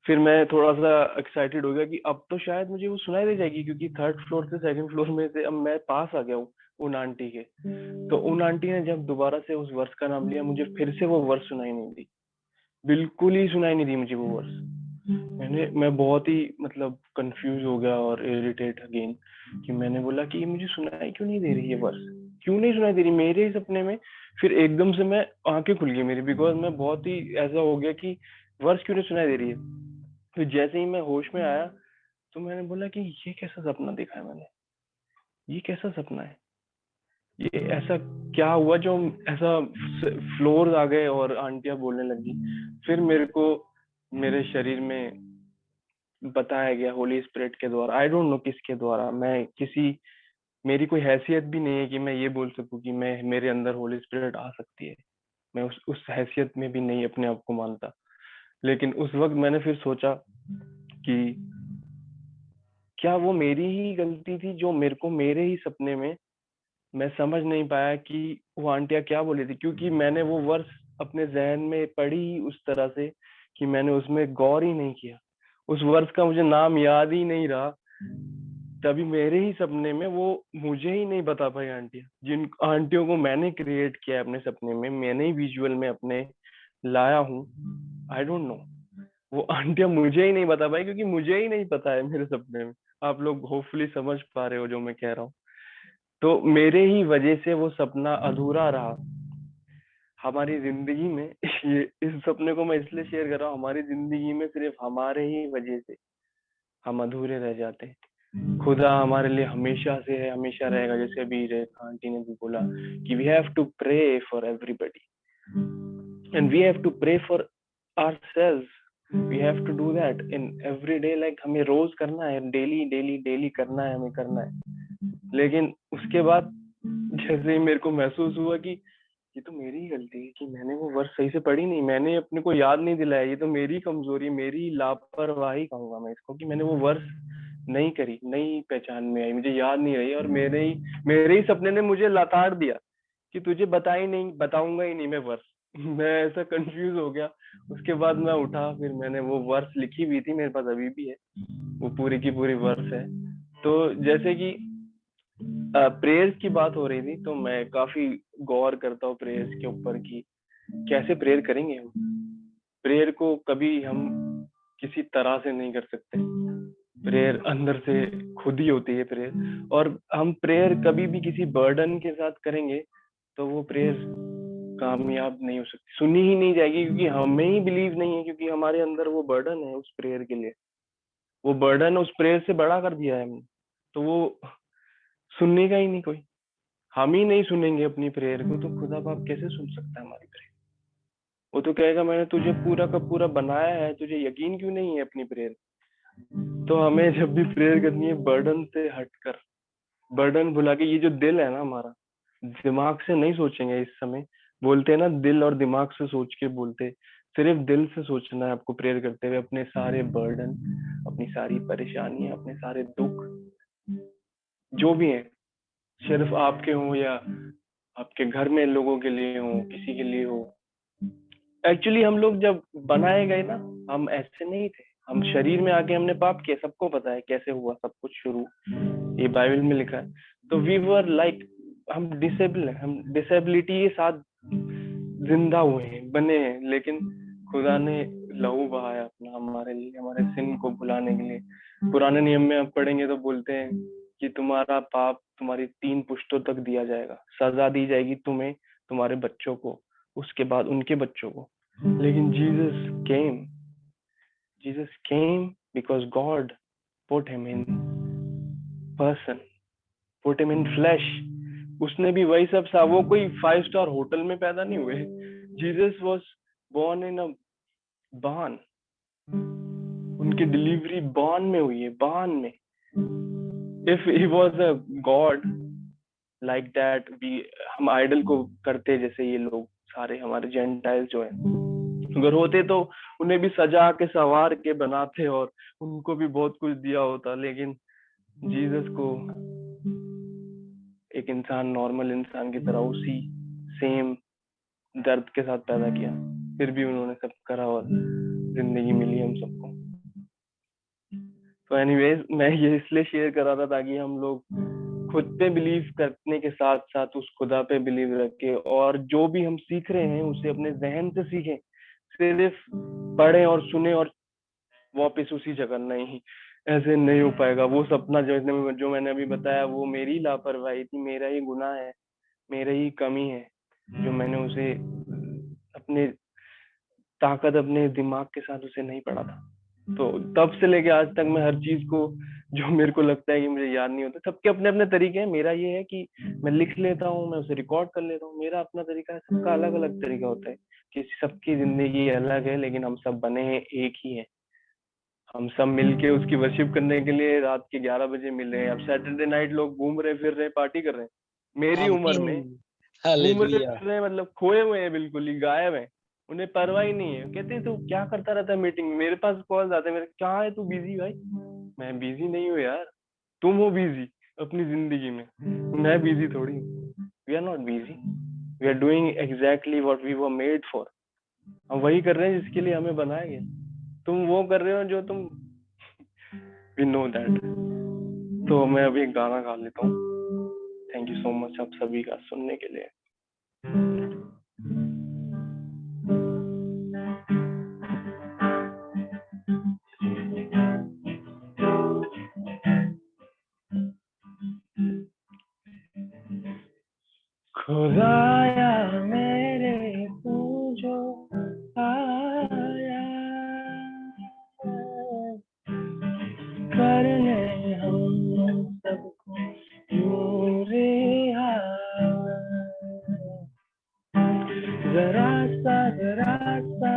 फिर मैं थोड़ा सा एक्साइटेड हो गया कि अब तो शायद मुझे वो सुनाई दे जाएगी, क्योंकि थर्ड फ्लोर से सेकंड फ्लोर में से अब मैं पास आ गया हूँ उन आंटी के। तो उन आंटी ने जब दोबारा से उस वर्ष का नाम लिया, मुझे फिर से वो वर्ष सुनाई नहीं दी, बिल्कुल ही सुनाई नहीं दी मुझे वो वर्ष। मैं बहुत ही मतलब कंफ्यूज हो गया और इरिटेट अगेन, कि मैंने बोला कि ये मुझे सुनाई क्यों नहीं दे रही है वर्ष, क्यों नहीं सुनाई दे रही मेरे ही सपने में। फिर एकदम से मैं आंखें खुल गई मेरी, बिकॉज मैं बहुत ही ऐसा हो गया कि वर्ष क्यों नहीं सुनाई दे रही है। फिर जैसे ही मैं होश में आया तो मैंने बोला कि ये कैसा सपना देखा है मैंने, ये कैसा सपना है, ये ऐसा क्या हुआ जो ऐसा फ्लोर आ गए और आंटियां बोलने लगी। फिर मेरे को मेरे शरीर में बताया गया होली स्पिरिट के द्वारा, आई डोंट नो किसके द्वारा, मैं किसी मेरी कोई हैसियत भी नहीं है कि मैं ये बोल सकूं कि मैं मेरे अंदर होली स्पिरिट आ सकती है, मैं उस हैसियत में भी नहीं अपने आप को मानता। लेकिन उस वक्त मैंने फिर सोचा कि क्या वो मेरी ही गलती थी जो मेरे को मेरे ही सपने में मैं समझ नहीं पाया कि वो आंटियां क्या बोली थी, क्योंकि मैंने वो वर्ष अपने जहन में पढ़ी ही उस तरह से कि मैंने उसमें गौर ही नहीं किया, उस वर्ष का मुझे नाम याद ही नहीं रहा। तभी मेरे ही सपने में वो मुझे ही नहीं बता पाई आंटियां, जिन आंटियों को मैंने क्रिएट किया है अपने सपने में, मैंने ही विजुअल में अपने लाया हूँ, आई डोंट नो, वो आंटियां मुझे ही नहीं बता पाई, क्योंकि मुझे ही नहीं पता है मेरे सपने में। आप लोग होपफुली समझ पा रहे हो जो मैं कह रहा हूँ। तो मेरे ही वजह से वो सपना अधूरा रहा हमारी जिंदगी में। ये इस सपने को मैं इसलिए शेयर कर रहा हूँ, हमारी जिंदगी में सिर्फ हमारे ही वजह से हम अधूरे रह जाते हैं। खुदा हमारे लिए हमेशा से है, हमेशा रहेगा। जैसे अभी रेखा आंटी ने भी बोला कि we have to pray for everybody and we have to pray for ourselves, we have to do that in every day, like हमें रोज करना है, डेली डेली डेली करना है, हमें करना है। लेकिन उसके बाद जैसे ही मेरे को महसूस हुआ कि ये तो मेरी ही गलती है कि मैंने वो वर्ष सही से पढ़ी नहीं, मैंने अपने को याद नहीं दिलाया, ये तो मेरी कमजोरी, मेरी लापरवाही कहूंगा मैं इसको, कि मैंने वो वर्ष नहीं करी, नहीं पहचान में आई, मुझे याद नहीं रही, और मेरे ही सपने ने मुझे लताड़ दिया कि तुझे बताऊंगा ही नहीं मैं वर्ष। मैं ऐसा कंफ्यूज हो गया। उसके बाद मैं उठा, फिर मैंने वो वर्ष लिखी हुई थी, मेरे पास अभी भी है, वो पूरी की पूरी वर्ष है। तो जैसे कि प्रेयर्स की बात हो रही थी, तो मैं काफी गौर करता हूँ प्रेयर्स के ऊपर कि कैसे प्रेयर करेंगे हम। प्रेयर को कभी हम किसी तरह से नहीं कर सकते, प्रेयर अंदर से खुद ही होती है प्रेयर। और हम प्रेयर कभी भी किसी बर्डन के साथ करेंगे तो वो प्रेयर कामयाब नहीं हो सकती, सुनी ही नहीं जाएगी, क्योंकि हमें ही बिलीव नहीं है, क्योंकि हमारे अंदर वो बर्डन है उस प्रेयर के लिए, वो बर्डन उस प्रेयर से बड़ा कर दिया है हमने, तो वो सुनने का ही नहीं कोई। हम ही नहीं सुनेंगे अपनी प्रेयर को, तो खुदा बाप कैसे सुन सकता है हमारी प्रेयर? वो तो कहेगा मैंने तुझे पूरा का पूरा बनाया है, तुझे यकीन क्यों नहीं है अपनी प्रेयर? तो हमें जब भी प्रेयर करनी है बर्डन से हटकर, बर्डन भुला के, ये जो दिल है ना हमारा, दिमाग से नहीं सोचेंगे इस समय, बोलते हैं ना दिल और दिमाग से सोच के बोलते, सिर्फ दिल से सोचना है आपको प्रेयर करते हुए, अपने सारे बर्डन, अपनी सारी परेशानियां, अपने सारे दुख जो भी हैं, सिर्फ आपके हो या आपके घर में लोगों के लिए हो, किसी के लिए हो। एक्चुअली हम लोग जब बनाए गए ना, हम ऐसे नहीं थे, हम शरीर में आके हमने पाप किया, सबको पता है कैसे हुआ सब कुछ शुरू, ये बाइबल में लिखा है। तो वी वर लाइक, हम डिसेबल हैं, हम डिसेबिलिटी के साथ जिंदा हुए हैं, बने हैं, लेकिन खुदा ने लहू बहाया अपना हमारे लिए, हमारे सिन को भुलाने के लिए। पुराने नियम में आप पढ़ेंगे तो बोलते हैं कि तुम्हारा पाप तुम्हारी 3 पुश्तों तक दिया जाएगा, सजा दी जाएगी तुम्हें, तुम्हारे बच्चों को, उसके बाद उनके बच्चों को। लेकिन Jesus came because God put him in person, put him in flash. उसने भी वही सब सा, वो कोई 5 स्टार होटल में पैदा नहीं हुए। जीसस वॉज बोर्न इन अ बार्न, उनकी डिलीवरी बार्न में हुई है, बार्न में। If he was a God like that, हम आइडल को करते जैसे ये लोग सारे हमारे जेंटाइल्स जो है, अगर होते तो उन्हें भी सजा के संवार के बनाते और उनको भी बहुत कुछ दिया होता। लेकिन जीसस को एक इंसान, नॉर्मल इंसान की तरह उसी सेम दर्द के साथ पैदा किया, फिर भी उन्होंने सब करा और जिंदगी मिली हम सबको। तो एनीवेज मैं ये इसलिए शेयर कर रहा था ताकि हम लोग खुद पे बिलीव करने के साथ साथ उस खुदा पे बिलीव रखें, और जो भी हम सीख रहे हैं उसे अपने जहन से सीखें, सिर्फ पढ़ें और सुने और वापस उसी जगह नहीं, ऐसे नहीं हो पाएगा। वो सपना जो मैंने अभी बताया वो मेरी लापरवाही थी, मेरा ही गुनाह है, मेरा ही कमी है जो मैंने उसे अपने ताकत अपने दिमाग के साथ उसे नहीं पढ़ा था। तो तब से लेके आज तक मैं हर चीज को जो मेरे को लगता है कि मुझे याद नहीं होता, सबके अपने अपने तरीके हैं। मेरा ये है कि मैं लिख लेता हूँ, मैं उसे रिकॉर्ड कर लेता हूँ, मेरा अपना तरीका है, सबका अलग अलग तरीका होता है कि सबकी जिंदगी अलग है, लेकिन हम सब बने हैं एक ही है। हम सब मिलके उसकी वर्शिप करने के लिए रात के 11 बजे मिल रहे हैं। अब सैटरडे नाइट लोग घूम रहे फिर रहे, पार्टी कर रहे हैं, मेरी उम्र में आमीन। घूम रहे हालेलुया। फिर रहे, मतलब खोए हुए हैं, बिल्कुल ही गायब है, उन्हें परवाह ही नहीं है। कहते तू क्या करता रहता है मीटिंग में, मेरे पास कॉल आते हैं मेरे, कहाँ है तू, बिजी भाई? मैं बिजी नहीं हूँ यार, तुम हो बिजी अपनी जिंदगी में, मैं बिजी थोड़ी हूँ। We are not busy, we are doing exactly what we were made for. हम वही कर रहे हैं जिसके लिए हमें बनाया गया। तुम वो कर रहे हो जो तुम, वी नो दैट। तो मैं अभी एक गाना गा लेता हूँ। थैंक यू सो मच आप सभी का सुनने के लिए। खुदाया मेरे तू जो आया, करने हम सबको यूं रिहा, जरा सा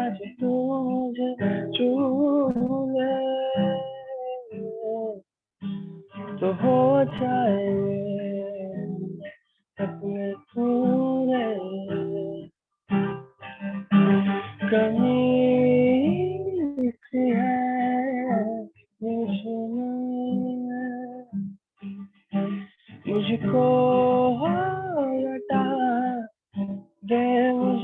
जो तू मुझे छू ले तो हो जाए अपने पूरे। कमी सी है मुझको लौटा दे मुझ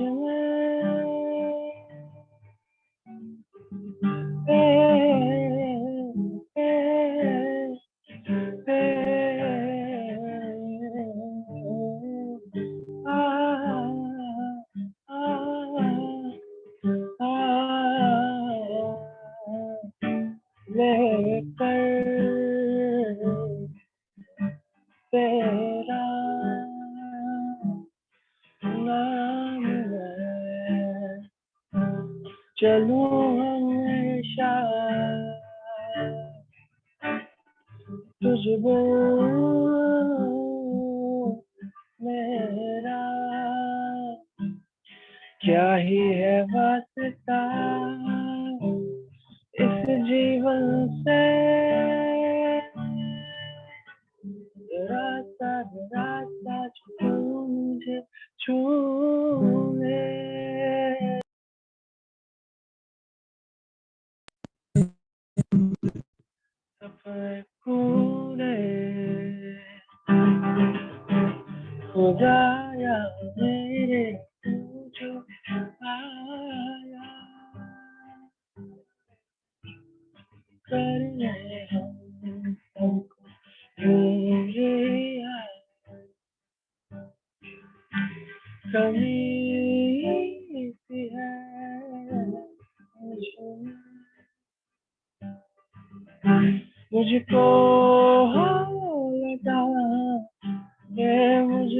तेरा नाम है, चलूं हमेशा तुझ बिन मेरा, क्या ही है वास्ता इस जीवन से, रास्ता जो मुझे छू ले। सफर पूरे खुदाया मेरे तू जो आया, करने हम सबको यूं रिहा, कमी सी है मुझको लगा ये मुझ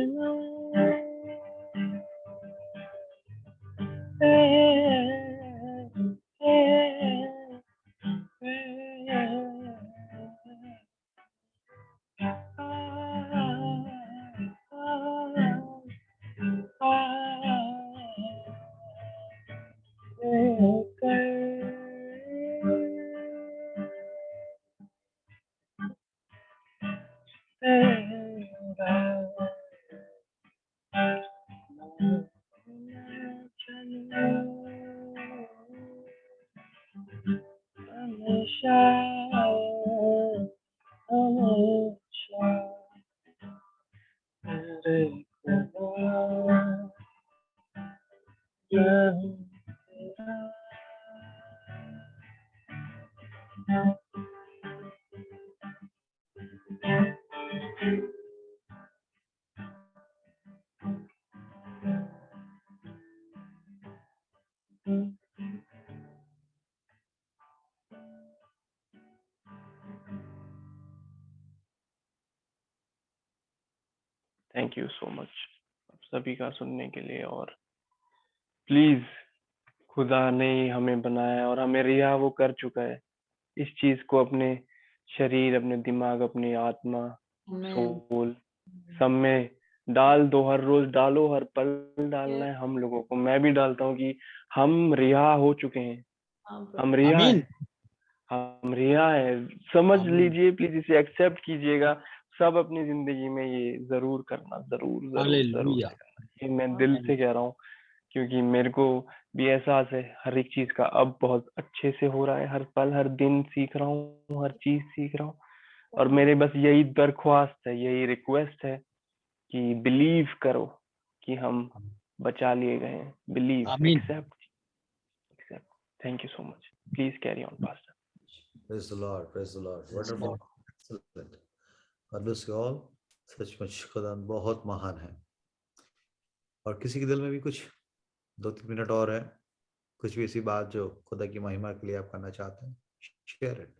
हमेशा हमेशा तेरे खुदा मैं हूँ तेरा। थैंक यू सो मच आप सभी का सुनने के लिए। और प्लीज, खुदा ने ही हमें बनाया और हमें रिहा वो कर चुका है। इस चीज को अपने शरीर, अपने दिमाग, अपनी आत्मा, Amen. सोल सब में डाल दो। हर रोज डालो, हर पल डालना है हम लोगों को। मैं भी डालता हूँ कि हम रिहा हो चुके हैं, हम रिहा आमीन। है, हम रिहा है। समझ आमीन। लीजिए प्लीज, इसे एक्सेप्ट कीजिएगा। सब अपनी जिंदगी में ये जरूर करना, जरूर जरूर जरूर हालेलुया। से करना। ये मैं दिल से कह रहा हूँ, क्योंकि मेरे को भी एहसास है हर एक चीज का अब बहुत अच्छे से हो रहा है। हर पल, हर दिन सीख रहा हूँ, हर चीज सीख रहा हूँ। और मेरे बस यही दरख्वास्त है, यही रिक्वेस्ट है कि बिलीव करो कि हम बचा लिए गए हैं। बिलीव, आमीन। Accept. Thank you so much. Please carry on pastor. Praise the Lord, praise the Lord. Wonderful, excellent. God bless you all. सचमुच खुदा बहुत महान है। और किसी के दिल में भी कुछ 2-3 मिनट और है, कुछ भी ऐसी बात जो खुदा की महिमा के लिए आप करना चाहते हैं, शेयर इट।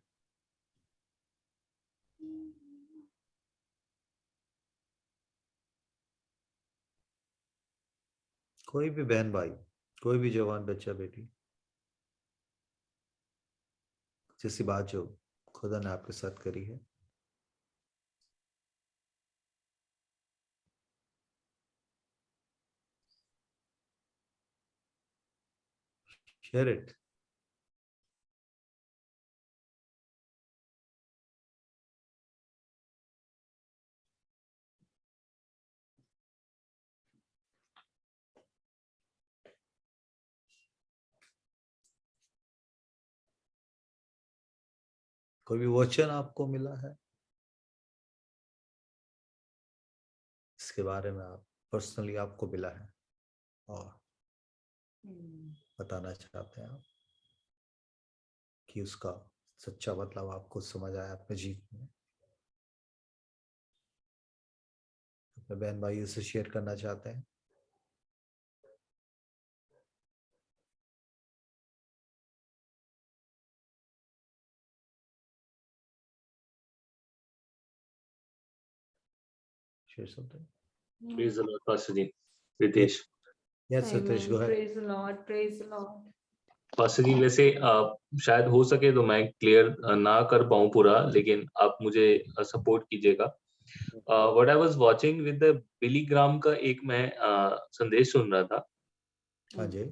कोई भी बहन भाई, कोई भी जवान बच्चा बेटी, जैसी बात जो खुदा ने आपके साथ करी है, शेयर इट। कोई भी वचन आपको मिला है, इसके बारे में आप पर्सनली आपको मिला है और बताना चाहते हैं आप कि उसका सच्चा मतलब आपको समझ आया अपने जीवन में, अपने बहन भाइयों से शेयर करना चाहते हैं, share something. Praise the Lord, Pastor Ji. Ritesh. Yes, Ritesh, go ahead. Praise the Lord, praise the Lord. Pastor ji, वैसे शायद हो सके तो मैं क्लियर ना कर पाऊं पूरा, लेकिन आप मुझे सपोर्ट कीजिएगा। What I was watching with the Billy Graham का एक मैं संदेश सुन रहा था। हाँ जी।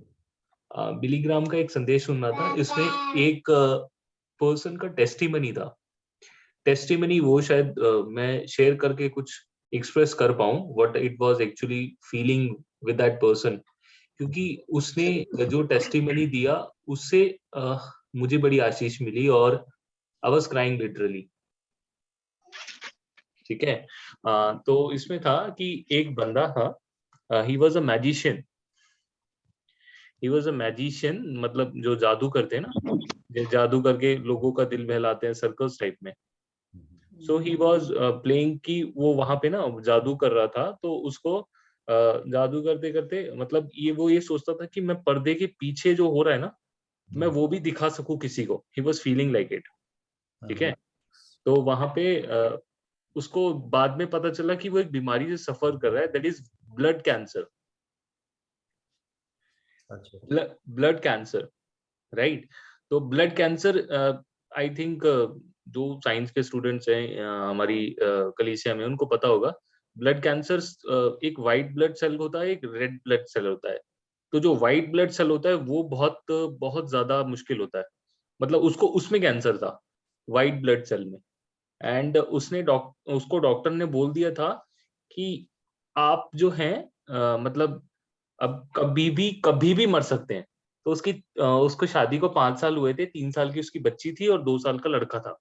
बिली ग्राम का एक संदेश सुन रहा था। इसमें एक पर्सन का टेस्टिमनी था। टेस्टिमनी वो शायद मैं शेयर करके कुछ एक्सप्रेस कर पाऊं what it was actually feeling with that person, क्योंकि उसने जो टेस्टिमनी दिया उससे मुझे बड़ी आशीष मिली और आई वाज क्राइंग लिटरली। ठीक है। तो इसमें था कि एक बंदा था, he was a magician. He was a magician, मतलब जो जादू करते हैं ना, जो जादू करके लोगों का दिल बहलाते हैं, सर्कस टाइप में। सो ही वाज प्लेइंग कि वो वहां पे ना जादू कर रहा था, तो उसको जादू करते करते मतलब ये सोचता था कि मैं पर्दे के पीछे जो हो रहा है ना, मैं वो भी दिखा सकूं किसी को। He was feeling like it. ठीक है। तो वहां पे उसको बाद में पता चला कि वो एक बीमारी से सफर कर रहा है, that is blood cancer. Blood cancer, right. तो ब्लड कैंसर, आई थिंक जो साइंस के स्टूडेंट्स हैं हमारी कलीसिया में, उनको पता होगा। ब्लड कैंसर एक व्हाइट ब्लड सेल होता है, एक रेड ब्लड सेल होता है। तो जो व्हाइट ब्लड सेल होता है वो बहुत बहुत ज्यादा मुश्किल होता है, मतलब उसमें कैंसर था, व्हाइट ब्लड सेल में। एंड उसको डॉक्टर ने बोल दिया था कि आप जो हैं मतलब अब कभी भी मर सकते हैं। तो उसको शादी को 5 साल हुए थे, 3 साल की उसकी बच्ची थी और 2 साल का लड़का था।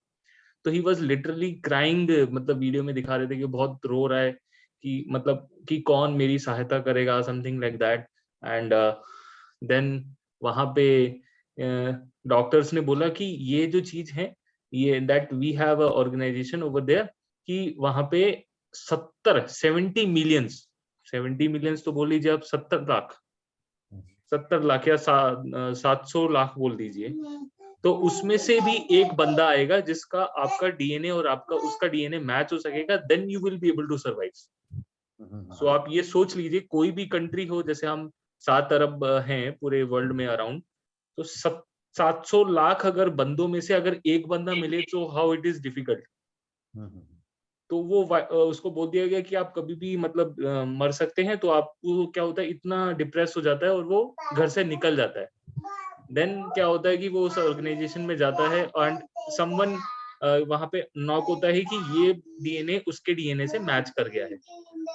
तो ही वाज लिटरली क्राइंग, मतलब वीडियो में दिखा रहे थे कि बहुत रो रहा है कि मतलब कि कौन मेरी सहायता करेगा, something like that. And then वहां पे डॉक्टर्स ने बोला कि ये जो चीज है, ये that we have a organisation over there, कि वहां पे 70 मिलियंस तो बोल लीजिए आप, 70 लाख 70 लाख या 700 लाख बोल दीजिए, तो उसमें से भी एक बंदा आएगा जिसका आपका डीएनए और आपका उसका डीएनए मैच हो सकेगा, then you will be able to survive. So आप ये सोच लीजिए, कोई भी कंट्री हो, जैसे हम 7 अरब हैं पूरे वर्ल्ड में अराउंड, तो 700 लाख अगर बंदों में से अगर एक बंदा मिले, तो हाउ इट इज डिफिकल्ट। तो वो उसको बोल दिया गया कि आप कभी भी मतलब मर सकते हैं, तो आपको क्या होता है, इतना डिप्रेस हो जाता है और वो घर से निकल जाता है। देन क्या होता है कि वो उस ऑर्गेनाइजेशन में जाता है एंड समवन वहां पे नॉक होता है कि ये डीएनए उसके डीएनए से मैच कर गया है।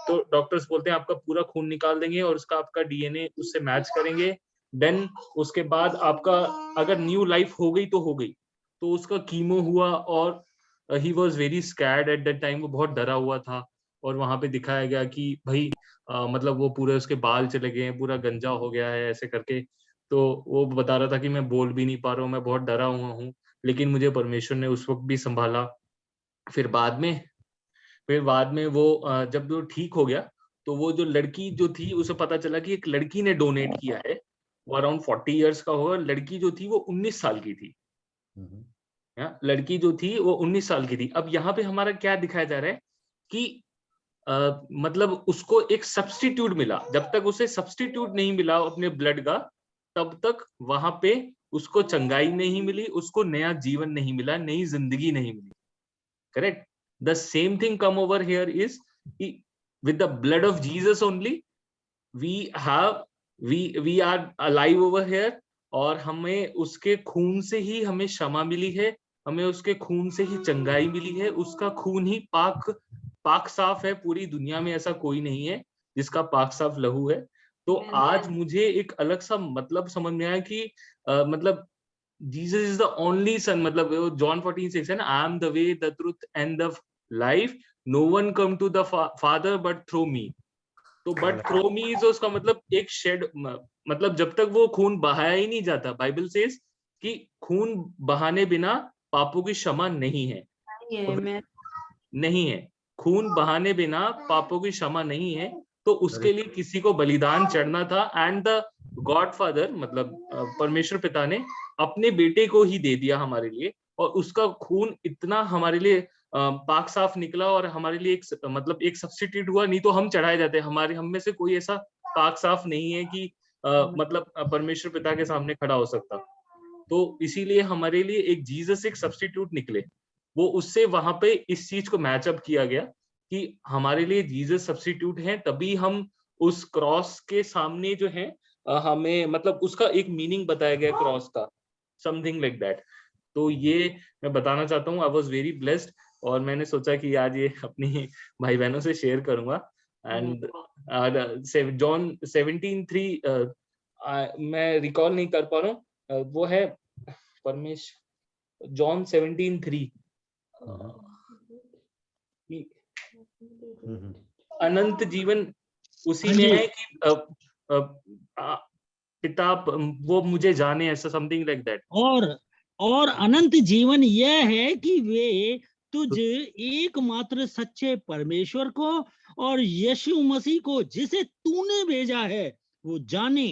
तो डॉक्टर्स बोलते हैं आपका पूरा खून निकाल देंगे और उसका आपका डीएनए उससे मैच करेंगे। देन उसके बाद आपका अगर न्यू लाइफ हो गई तो हो गई। तो उसका कीमो हुआ और he was very scared at that time, वो बहुत डरा हुआ था। और वहां पे दिखाया गया कि भाई मतलब वो पूरे उसके बाल चले गए हैं, पूरा गंजा हो गया है ऐसे करके। तो वो बता रहा था कि मैं बोल भी नहीं पा रहा हूँ, मैं बहुत डरा हुआ हूँ, लेकिन मुझे परमेश्वर ने उस वक्त भी संभाला। फिर बाद में वो जब वो ठीक हो गया, तो वो जो लड़की जो थी उसे पता चला कि एक लड़की ने डोनेट किया है, वो अराउंड 40 इयर्स का होगा। लड़की जो थी वो 19 साल की थी। लड़की जो थी वो 19 साल की थी। अब यहाँ पे हमारा क्या दिखाया जा रहा है कि मतलब उसको एक सब्स्टिट्यूट मिला। जब तक उसे सब्स्टिट्यूट नहीं मिला अपने ब्लड का, तब तक वहां पे उसको चंगाई नहीं मिली, उसको नया जीवन नहीं मिला, नई जिंदगी नहीं मिली। Correct? The same thing come over here is with the blood of Jesus only we are alive over here. और हमें उसके खून से ही हमें क्षमा मिली है, हमें उसके खून से ही चंगाई मिली है। उसका खून ही पाक साफ है। पूरी दुनिया में ऐसा कोई नहीं है जिसका पाक साफ लहू है। तो आज मुझे एक अलग सा मतलब समझ में आया कि मतलब Jesus is the only son, मतलब जॉन 14:6 है ना, I am the way the truth and the life, no one come to the father but through me. तो बट थ्रू मी इज उसका मतलब एक शेड, मतलब जब तक वो खून बहाया ही नहीं जाता, बाइबल सेज कि खून बहाने बिना पापों की क्षमा नहीं है। नहीं है, खून बहाने बिना पापों की क्षमा नहीं है। तो उसके लिए किसी को बलिदान चढ़ना था। एंड द गॉडफादर मतलब परमेश्वर पिता ने अपने बेटे को ही दे दिया हमारे लिए, और उसका खून इतना हमारे लिए पाक साफ निकला और हमारे लिए एक मतलब एक सब्स्टिट्यूट हुआ। नहीं तो हम चढ़ाए जाते, हमारे हम में से कोई ऐसा पाक साफ नहीं है कि मतलब परमेश्वर पिता के सामने खड़ा हो सकता। तो इसीलिए हमारे लिए एक जीसस एक सब्स्टिट्यूट निकले। वो उससे वहां पे इस चीज को मैचअप किया गया कि हमारे लिए जीसस सब्स्टिट्यूट है, तभी हम उस क्रॉस के सामने जो है हमें मतलब उसका एक मीनिंग बताया गया क्रॉस का, समथिंग लाइक दैट। तो ये मैं बताना चाहता हूँ। आई वॉज वेरी ब्लेस्ड, और मैंने सोचा कि आज ये अपनी भाई बहनों से शेयर करूंगा। एंड जॉन 17:3 मैं रिकॉल नहीं कर पा रहा हूँ, वो है परमेश्वर जॉन 17:3 अनंत जीवन उसी में है कि पिता वो मुझे जाने, ऐसा समथिंग लाइक दैट। और अनंत जीवन यह है कि वे तुझ एकमात्र सच्चे परमेश्वर को और यीशु मसीह को जिसे तूने भेजा है वो जाने।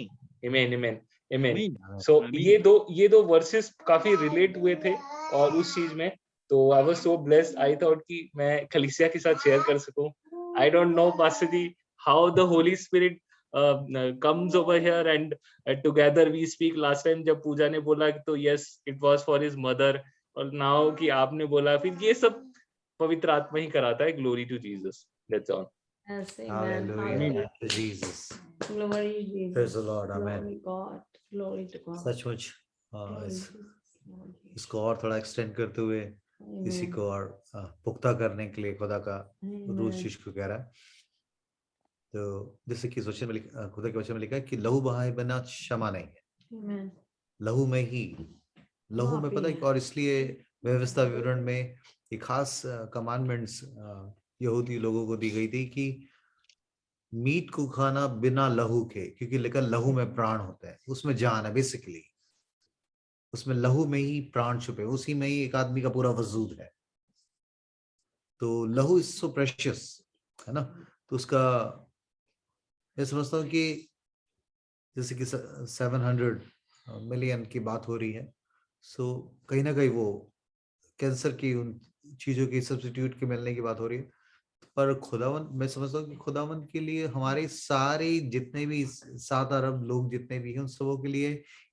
आमीन आमीन आमीन। सो ये दो वर्सेस काफी रिलेट हुए थे और उस चीज में, तो I was so blessed. I thought कि मैं कलीसिया के साथ शेयर कर सकूं। I don't know pastor ji how the holy spirit comes over here and together we speak। last time जब पूजा ने बोला तो yes it was for his mother, और now कि आपने बोला, फिर ये सब पवित्र आत्मा ही कराता है। glory to Jesus, that's all। Hallelujah to Jesus, Glory Jesus, praise the Lord, glory amen। God, glory to God। सचमुच इसको और थोड़ा एक्सटेंड करते हुए इसी को और पुख्ता करने के लिए खुदा का रूह शिष्य को कह रहा है। तो जैसे कि वचन में खुदा के वचन में लिखा है कि लहू बहाए बिना क्षमा नहीं है। लहू में ही, लहू में पता है, और इसलिए व्यवस्था विवरण में एक खास कमांडमेंट्स यहूदी लोगों को दी गई थी कि मीट को खाना बिना लहू के, क्योंकि लेकिन लहू में प्राण होता है, उसमें जान है बेसिकली, उसमें लहू में ही प्राण छुपे, उसी में ही एक आदमी का पूरा वजूद है। तो लहू इज सो प्रेशियस है ना। तो उसका मैं समझता हूँ कि जैसे कि 700 मिलियन की बात हो रही है, सो कहीं ना कहीं वो कैंसर की उन चीजों की सब्स्टिट्यूट के मिलने की बात हो रही है। पर खुदावन, मैं समझता हूँ कि खुदावन के लिए हमारे सारे जितने भी 7 अरब लोग जितने भी हैं उन सबों के लिए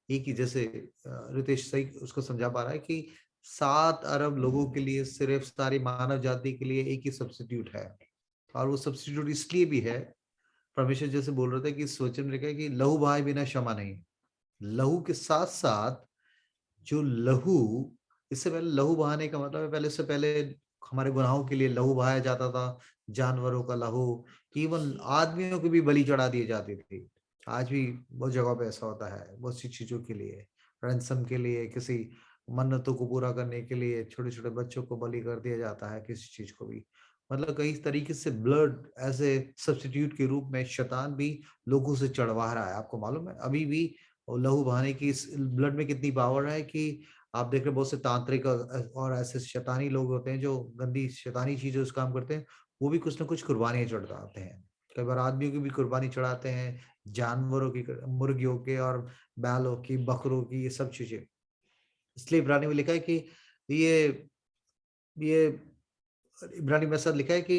एक ही, जैसे रितेश सही उसको समझा पा रहा है कि 7 अरब लोगों के लिए, सिर्फ सारी मानव जाति के लिए एक ही सब्स्टिट्यूट है। और वो सब्स्टिट्यूट इसलिए भी है, परमेश्वर जैसे बोल रहे थे कि इस वचन में लिखा है कि लहू बहाए बिना क्षमा नहीं। लहू के साथ साथ जो लहू, इससे पहले लहू बहाने का मतलब है, पहले से पहले हमारे गुनाहों के लिए लहू बहाया जाता था, जानवरों का लहू, इवन आदमियों को भी बलि चढ़ा दिए जाते थे। आज भी बहुत जगह पे ऐसा होता है, बहुत सी चीजों के लिए, रैंसम के लिए, किसी मन्नतों को पूरा करने के लिए छोटे छोटे बच्चों को बलि कर दिया जाता है, किसी चीज को भी। मतलब कई तरीके से ब्लड एज ए सब्स्टिट्यूट के रूप में शैतान भी लोगों से चढ़वा रहा है। आपको मालूम है अभी भी लहू बहाने की ब्लड में कितनी पावर है कि आप देख रहे बहुत से तांत्रिक और ऐसे शैतानी लोग होते हैं जो गंदी शैतानी चीजें उस काम करते हैं, वो भी कुछ ना कुछ कुर्बानियां चढ़ाते हैं। कई बार आदमियों की भी कुर्बानी चढ़ाते हैं, जानवरों की, मुर्गियों के और बैलों की, बकरों की, ये सब चीजें। इसलिए इब्रानी में लिखा है कि ये इब्रानी में ऐसा लिखा है कि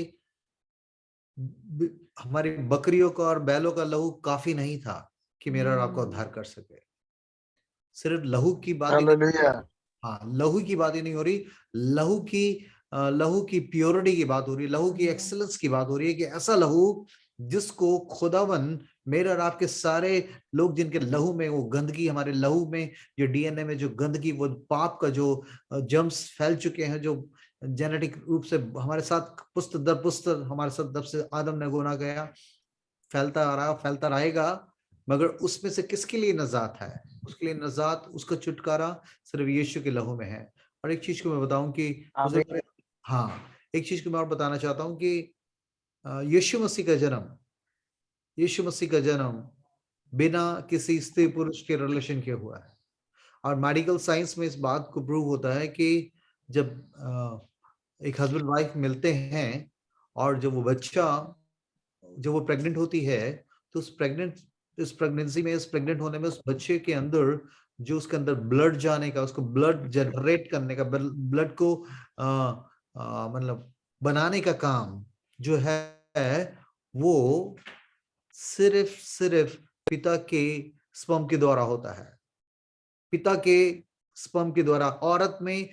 हमारी बकरियों का और बैलों का लहू काफी नहीं था कि मेरा और आपका उद्धार कर सके। सिर्फ लहू की बात ही नहीं, हाँ लहू की बात ही नहीं हो रही, लहू की प्योरिटी की बात हो रही है, लहू की एक्सेलेंस की बात हो रही है कि ऐसा लहू जिसको खुदावन मेरे और आपके सारे लोग जिनके लहू में वो गंदगी, हमारे लहू में जो डीएनए में जो गंदगी, वो पाप का जो जर्म्स फैल चुके हैं, जो जेनेटिक रूप से हमारे साथ पुस्त दर पुस्त हमारे साथ जब से आदम ने गुनाह गया फैलता आ रहा, फैलता रहेगा, मगर उसमें से किसके लिए नजात है? उसके लिए नजात, उसका छुटकारा सिर्फ यीशु के लहू में है। और एक चीज को मैं बताऊं कि हाँ, एक चीज को मैं और बताना चाहता हूं कि यीशु मसीह का जन्म बिना किसी स्त्री पुरुष के रिलेशन के हुआ है। और मेडिकल साइंस में इस बात को प्रूव होता है कि जब एक हस्बैंड वाइफ मिलते हैं और जब वो प्रेग्नेंट होती है, तो उस प्रेगनेंसी में, इस प्रेग्नेंट होने में, उस बच्चे के अंदर जो उसके अंदर ब्लड जाने का, उसको ब्लड जनरेट करने का, ब्लड को मतलब बनाने का काम जो है वो सिर्फ पिता के स्पर्म के द्वारा होता है। पिता के स्पर्म के द्वारा। औरत में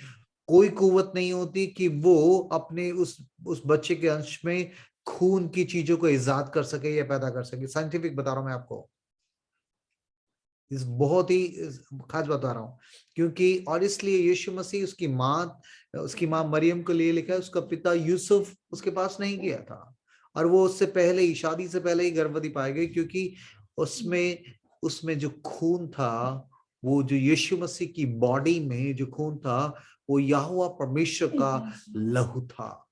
कोई कुव्वत नहीं होती कि वो अपने उस बच्चे के अंश में खून की चीजों को इजाद कर सके या पैदा कर सके। साइंटिफिक बता रहा हूं मैं आपको, इस बहुत ही खास बता रहा हूं, क्योंकि और इसलिए यीशु मसीह उसकी माँ मरियम को लिए लिखा है, उसका पिता यूसुफ उसके पास नहीं गया था, और वो उससे पहले ही, शादी से पहले ही गर्भवती पाई गई, क्योंकि उसमें जो खून था, वो जो यीशु मसीह की बॉडी में जो खून था, वो यहोवा परमेश्वर का लहू था।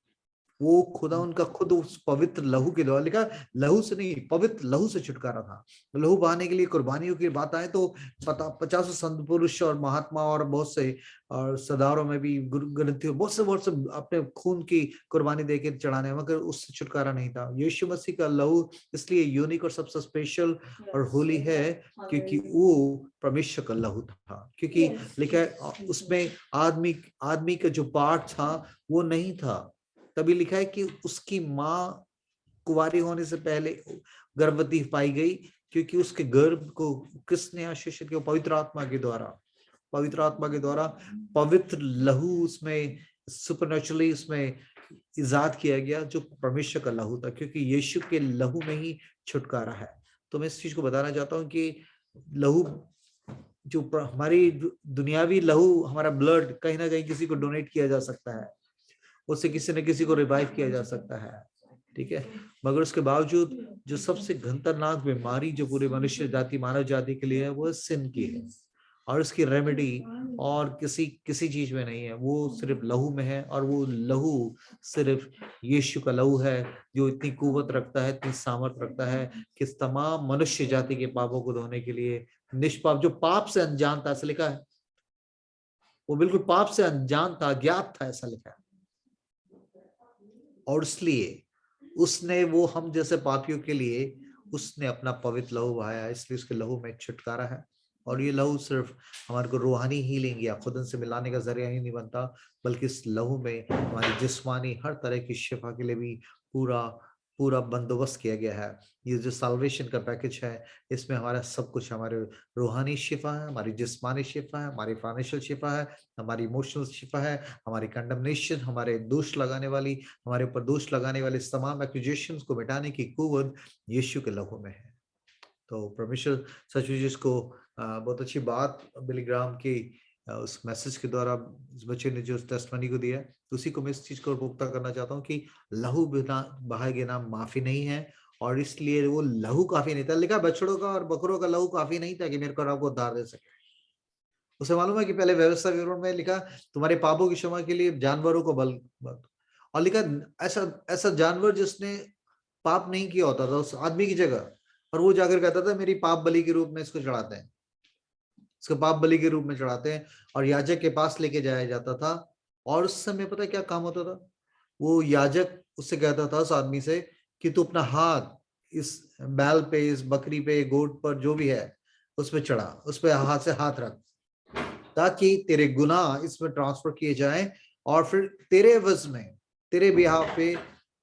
वो खुदा उनका खुद उस पवित्र लहू के द्वारा, लिखा लहू से नहीं, पवित्र लहू से छुटकारा था। लहू बहाने के लिए कुर्बानियों की बात आए तो 50 संत पुरुष और महात्मा और बहुत से और सदारों में भी ग्रंथियों बहुत से अपने खून की कुर्बानी देकर चढ़ाने, मगर उससे छुटकारा नहीं था। यीशु मसीह का लहू इसलिए यूनिक और सबसे स्पेशल और होली है क्योंकि वो परमेश्वर का लहू था। क्योंकि लिखा है उसमें आदमी का जो पार्ट था वो नहीं था। तभी लिखा है कि उसकी माँ कुंवारी होने से पहले गर्भवती पाई गई, क्योंकि उसके गर्भ को किसने आशीषित किया? पवित्र आत्मा के द्वारा पवित्र लहू उसमें सुपरनेचुरली उसमें इजाद किया गया, जो परमेश्वर का लहू था, क्योंकि यीशु के लहू में ही छुटकारा है। तो मैं इस चीज को बताना चाहता हूँ कि लहू जो हमारी दुनियावी लहू, हमारा ब्लड कहीं ना कहीं किसी को डोनेट किया जा सकता है, उससे किसी न किसी को रिवाइव किया जा सकता है, ठीक है। मगर उसके बावजूद जो सबसे खतरनाक बीमारी जो पूरे मनुष्य जाति, मानव जाति के लिए है, वो सिन की है, और उसकी रेमेडी और किसी चीज में नहीं है, वो सिर्फ लहू में है। और वो लहू सिर्फ यीशु का लहू है, जो इतनी कुव्वत रखता है, इतनी सामर्थ रखता है कि तमाम मनुष्य जाति के पापों को धोने के लिए, निष्पाप जो पाप से अनजान था, ऐसा लिखा है, वो बिल्कुल पाप से अनजान था, अज्ञात था, ऐसा लिखा है। और इसलिए उसने वो हम जैसे पापियों के लिए उसने अपना पवित्र लहू बहाया, इसलिए उसके लहू में छुटकारा है। और ये लहू सिर्फ हमारे को रूहानी हीलिंग या खुदा से मिलाने का जरिया ही नहीं बनता, बल्कि इस लहू में हमारी जिस्मानी हर तरह की शिफा के लिए भी पूरा पूरा बंदोबस्त किया गया है। ये जो साल्वेशन का पैकेज है, इसमें हमारा सब कुछ, हमारे रूहानी शिफा है, हमारी जिस्मानी शिफा है, हमारी फाइनेंशियल शिफा है, हमारी इमोशनल शिफा है, हमारी कंडमनेशन, हमारे दोष लगाने वाली, हमारे ऊपर दोष लगाने वाले तमाम एक्यूजेशंस को मिटाने की कुव्वत यीशु के लहू में है। तो परमेश्वर सचमुच इसको बहुत अच्छी बात बिली ग्राहम की उस मैसेज के द्वारा इस बच्चे ने जो टेस्टमनी को दिया, उसी को मैं इस चीज को पुख्ता करना चाहता हूँ कि लहू बिना बहाए गए नाम माफी नहीं है, और इसलिए वो लहू काफी नहीं था। लिखा बछड़ों का और बकरों का लहू काफी नहीं था कि मेरे को और आपको उद्धार दे सके। उसे मालूम है कि पहले व्यवस्था विवरण में लिखा तुम्हारे पापों की क्षमा के लिए जानवरों को बल, और लिखा ऐसा ऐसा जानवर जिसने पाप नहीं किया होता था उस आदमी की जगह, और वो जाकर कहता था मेरी पाप बलि के रूप में इसको चढ़ाते हैं, इसको पाप बलि के रूप में चढ़ाते हैं, और याजक के पास लेके जाया जाता था। और उस समय पता क्या काम होता था, वो याजक उससे कहता था उस आदमी से कि तू अपना हाथ इस बैल पे, इस बकरी पे, गोट पर, जो भी है उस पे चढ़ा, उस पे हाथ से हाथ रख, ताकि तेरे गुनाह इसमें ट्रांसफर किए जाएं, और फिर तेरे एवज में, तेरे बिहाफ पे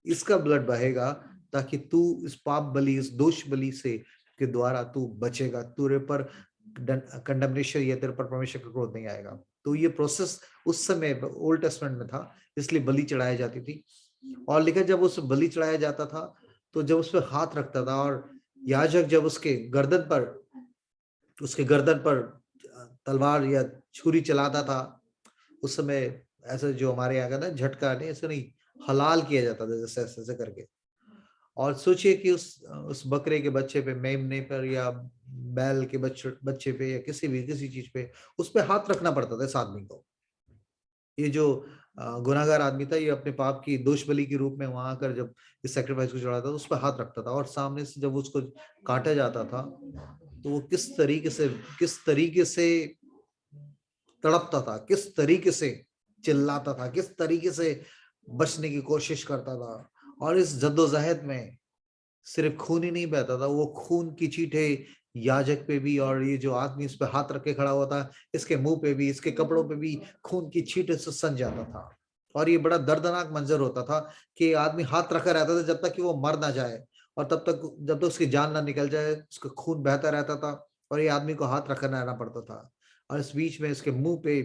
इसका ब्लड बहेगा, ताकि तू इस पाप बलि, इस दोष बलि से के द्वारा तू बचेगा, तेरे पर कंडमनेशन या तेरे पर परमेश्वर का क्रोध नहीं आएगा। तो ये प्रोसेस उस समय ओल्ड टेस्टमेंट में था, इसलिए बलि चढ़ाई जाती थी। और लिखा जब उस बलि चढ़ाया जाता था तो जब उस पर हाथ रखता था, और याजक जब उसके गर्दन पर तलवार या छुरी चलाता था, उस समय ऐसा जो हमारे यहाँ का ना झटका नहीं, ऐसा नहीं, हलाल किया जाता था जैसे ऐसे ऐसे करके। और सोचिए कि उस बकरे के बच्चे पे, मेमने पर, या बैल के बच्चे पे, या किसी चीज पे उस पे हाथ रखना पड़ता था इस आदमी को। ये जो गुनाहगार आदमी था, ये अपने पाप की दोष बलि के रूप में वहां आकर जब इस सैक्रिफाइस को चढ़ाता था, उस पर हाथ रखता था, और सामने से जब उसको काटा जाता था तो वो किस तरीके से तड़पता था, किस तरीके से चिल्लाता था, किस तरीके से बचने की कोशिश करता था। और इस जद्दोजहद में सिर्फ खून ही नहीं बहता था, वो खून की चींटे याजक पे भी, और ये जो आदमी इस पे हाथ रख के खड़ा हुआ था, इसके मुंह पे भी, इसके कपड़ों पे भी खून की छींटे से सन जाता था। और ये बड़ा दर्दनाक मंजर होता था कि आदमी हाथ रखा रहता था जब तक कि वो मर ना जाए, और जब तक उसकी जान ना निकल जाए, उसका खून बहता रहता था, और ये आदमी को हाथ रखना रहना पड़ता था। और इस बीच में उसके मुंह पे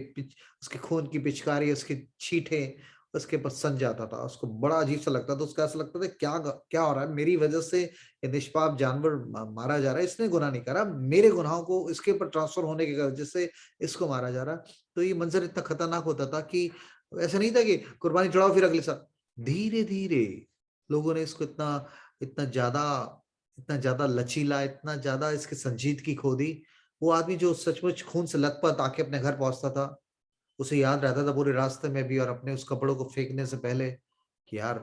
उसके खून की पिचकारी, उसकी छींटे उसके पर सन जाता था। उसको बड़ा अजीब सा लगता था, उसको ऐसा लगता था क्या हो रहा है, मेरी वजह से ये निष्पाप जानवर मारा जा रहा है, इसने गुनाह नहीं करा, मेरे गुनाहों को इसके ऊपर ट्रांसफर होने की वजह से इसको मारा जा रहा है। तो ये मंजर इतना खतरनाक होता था कि ऐसा नहीं था कि कुर्बानी चढ़ाओ फिर अगले साल, धीरे धीरे लोगों ने इसको इतना ज्यादा लचीला, इतना ज्यादा इसकी संजीदगी खो दी। वो आदमी जो सचमुच खून से लथपथ आके अपने घर पहुंचता था, उसे याद रहता था पूरे रास्ते में भी, और अपने उस कपड़ों को फेंकने से पहले कि यार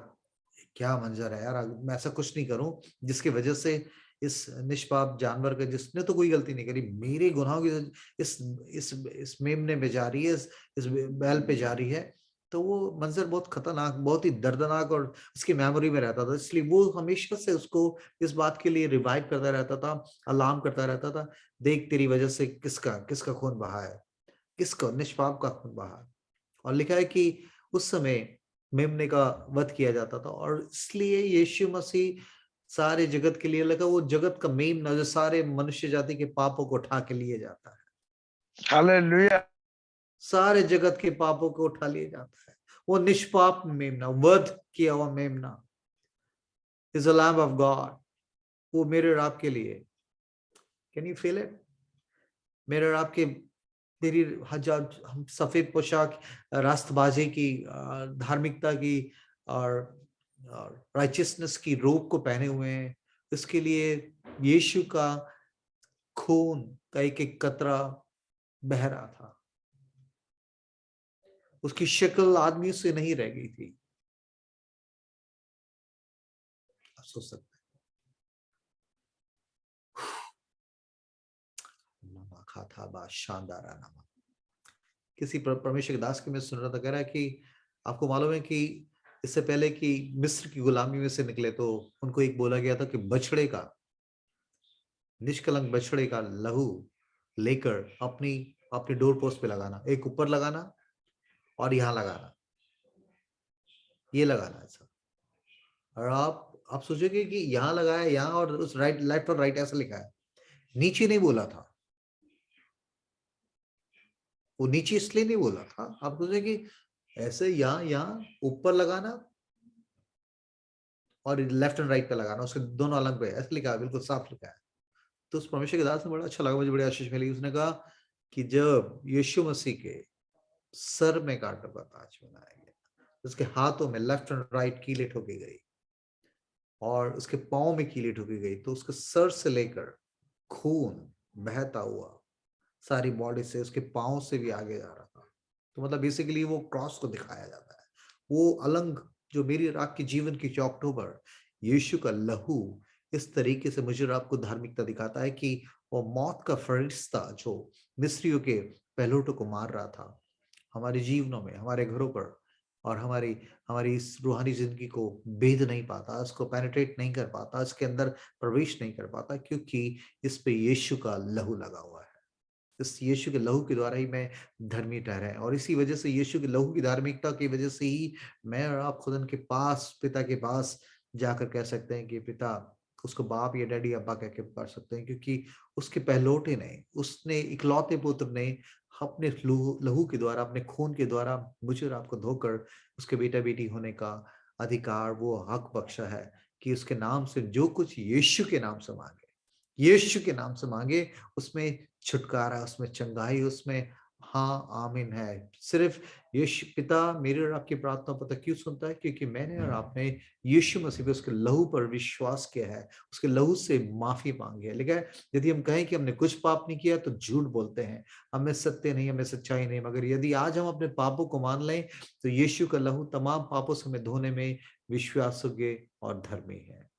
क्या मंजर है यार, मैं ऐसा कुछ नहीं करूं जिसकी वजह से इस निष्पाप जानवर का, जिसने तो कोई गलती नहीं करी, मेरे गुनाहों की इस मेमने पे जा रही है, इस बैल पे जा रही है। तो वो मंजर बहुत खतरनाक, बहुत ही दर्दनाक और उसकी मेमोरी में रहता था, इसलिए वो हमेशा से उसको इस बात के लिए रिवाइव करता रहता था, अलार्म करता रहता था, देख तेरी वजह से किसका खून बहा है, किसको, निष्पाप का खून बहा। और लिखा है कि उस समय मेमने का वध किया जाता था, और इसलिए यीशु मसीह सारे जगत के लिए लगा, वो जगत का मेमना जो सारे मनुष्य जाति के पापों को उठा के लिए जाता है, हालेलुया, सारे जगत के पापों को उठा लिया जाता है। वो निष्पाप मेमना, वध किया हुआ मेमना, is a lamb of God, वो मेरे और आपके लिए। Can you feel it? मेरे और आपके, तेरी हजार हम सफेद पोशाक, रास्तबाजी की, धार्मिकता की और राइचियसनेस की रोब को पहने हुए हैं, इसके लिए यीशु का खून का एक एक कतरा बह रहा था। उसकी शक्ल आदमी से नहीं रह गई थी। आप सोच सकते हैं, शानदार नामा। किसी परमेश्वर के दास के मैं सुन रहा था, कह रहा है कि आपको मालूम है कि इससे पहले कि मिस्र की गुलामी में से निकले तो उनको एक बोला गया था कि बछड़े का निष्कलंक बछड़े का लहू लेकर अपनी अपने डोर पोस्ट पे लगाना, एक ऊपर लगाना और यहाँ लगाना, ये लगाना है सर। और आप सोचोगे कि यहाँ लगाया, यहाँ और उस राइट, लेफ्ट और राइट ऐसा लिखा है, नीचे नहीं बोला था, वो नीचे इसलिए नहीं बोला था, आप सोचे कि ऐसे यहाँ ऊपर लगाना और लेफ्ट एंड राइट पे लगाना, उसके दोनों अलग पे ऐसे लिखा है, बिल्कुल साफ लिखा है। तो उस परमेश्वर के दास में बड़ा अच्छा लगा, मुझे बड़ी आशीष मिली। उसने कहा कि जब यीशु मसीह के सर में कांटों का ताज बनाया गया, उसके हाथों में लेफ्ट एंड राइट कीलें ठोकी गई और उसके पाँव में कीलें ठोकी गई, तो उसके सर से लेकर खून बहता हुआ सारी बॉडी से, उसके पाँव से भी आगे जा रहा था। तो मतलब बेसिकली वो क्रॉस को दिखाया जाता है, वो अलंग जो मेरी और आपके जीवन की चौखटों पर यीशु का लहू इस तरीके से मुझे और आपको धार्मिकता दिखाता है कि वो मौत का फरिश्ता जो मिस्रियों के पहलौठों को मार रहा था, हमारे जीवनों में, हमारे घरों पर और हमारी इस रूहानी जिंदगी को भेद नहीं पाता, उसको पेनिट्रेट नहीं कर पाता, इसके अंदर प्रवेश नहीं कर पाता, क्योंकि इस पे यीशु का लहू लगा हुआ है। इस यीशु के लहू के द्वारा ही मैं धर्मी ठहरा है, और इसी वजह से यीशु के लहू की धार्मिकता की वजह से ही मैं और आप खुदा के पास, पिता के पास जाकर कह सकते हैं कि पिता, उसको बाप या डैडी अब्बा कह के पुकार सकते हैं, क्योंकि उसके पहलौठे ने, उसने इकलौते पुत्र ने अपने लहू के द्वारा, अपने खून के द्वारा मुझे और आपको धोकर उसके बेटा बेटी होने का अधिकार, वो हक बख्शा है कि उसके नाम से जो कुछ यीशु के नाम से मांगे, यीशु के नाम से मांगे, उसमें छुटकारा, उसमें चंगाई, उसमें हाँ आमीन है। सिर्फ यीशु पिता मेरे और आपकी प्रार्थना पता क्यों सुनता है? क्योंकि मैंने और आपने यीशु मसीह पे, उसके लहू पर विश्वास किया है, उसके लहू से माफी मांगी है। लेकिन यदि हम कहें कि हमने कुछ पाप नहीं किया तो झूठ बोलते हैं, हमें सत्य नहीं, हमें सच्चाई नहीं। मगर यदि आज हम अपने पापों को मान लें तो यीशु का लहू तमाम पापों से हमें धोने में विश्वासयोग्य और धर्मी है,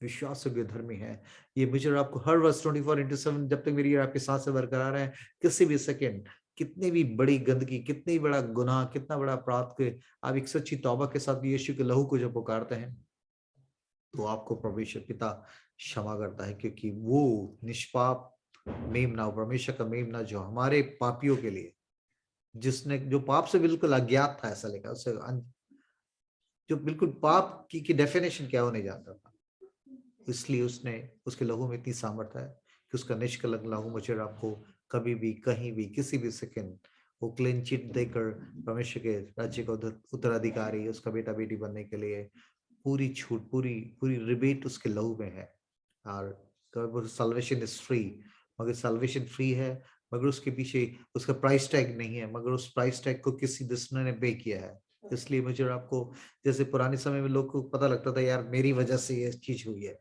विश्वासयोग्य धर्मी है। ये मुझे और आपको हर वर्ष 24/7 जब तक मेरी और आपके साथ से बरकरार है, किसी भी सेकंड, कितनी भी बड़ी गंदगी, कितनी बड़ा गुनाह, कितना बड़ा अपराध के आप एक सच्ची तौबा के साथ यीशु के लहू को जब पुकारते हैं तो आपको परमेश्वर पिता क्षमा करता है, क्योंकि वो निष्पाप मेमना, परमेश्वर का मेमना जो हमारे पापियों के लिए, जिसने जो पाप से बिल्कुल अज्ञात था, ऐसा लिखा उससे, जो बिल्कुल पाप की डेफिनेशन क्या होने जाता था, इसलिए उसने, उसके लहू में इतनी सामर्थ्य है कि उसका निष्कलंक लहू मुझे और आपको कभी भी, कहीं भी, किसी भी सेकंड वो क्लीन चिट देकर परमेश्वर के राज्य का उत्तराधिकारी, उसका बेटा बेटी बनने के लिए पूरी छूट, पूरी रिबेट उसके लहू में है। और साल्वेशन इज फ्री, मगर साल्वेशन फ्री है, मगर उसके पीछे उसका प्राइस टैग नहीं है, मगर उस प्राइस टैग को किसी दुश्मन ने पे किया है। इसलिए मुझे और आपको, जैसे पुराने समय में लोग को पता लगता था यार मेरी वजह से ये चीज हुई है,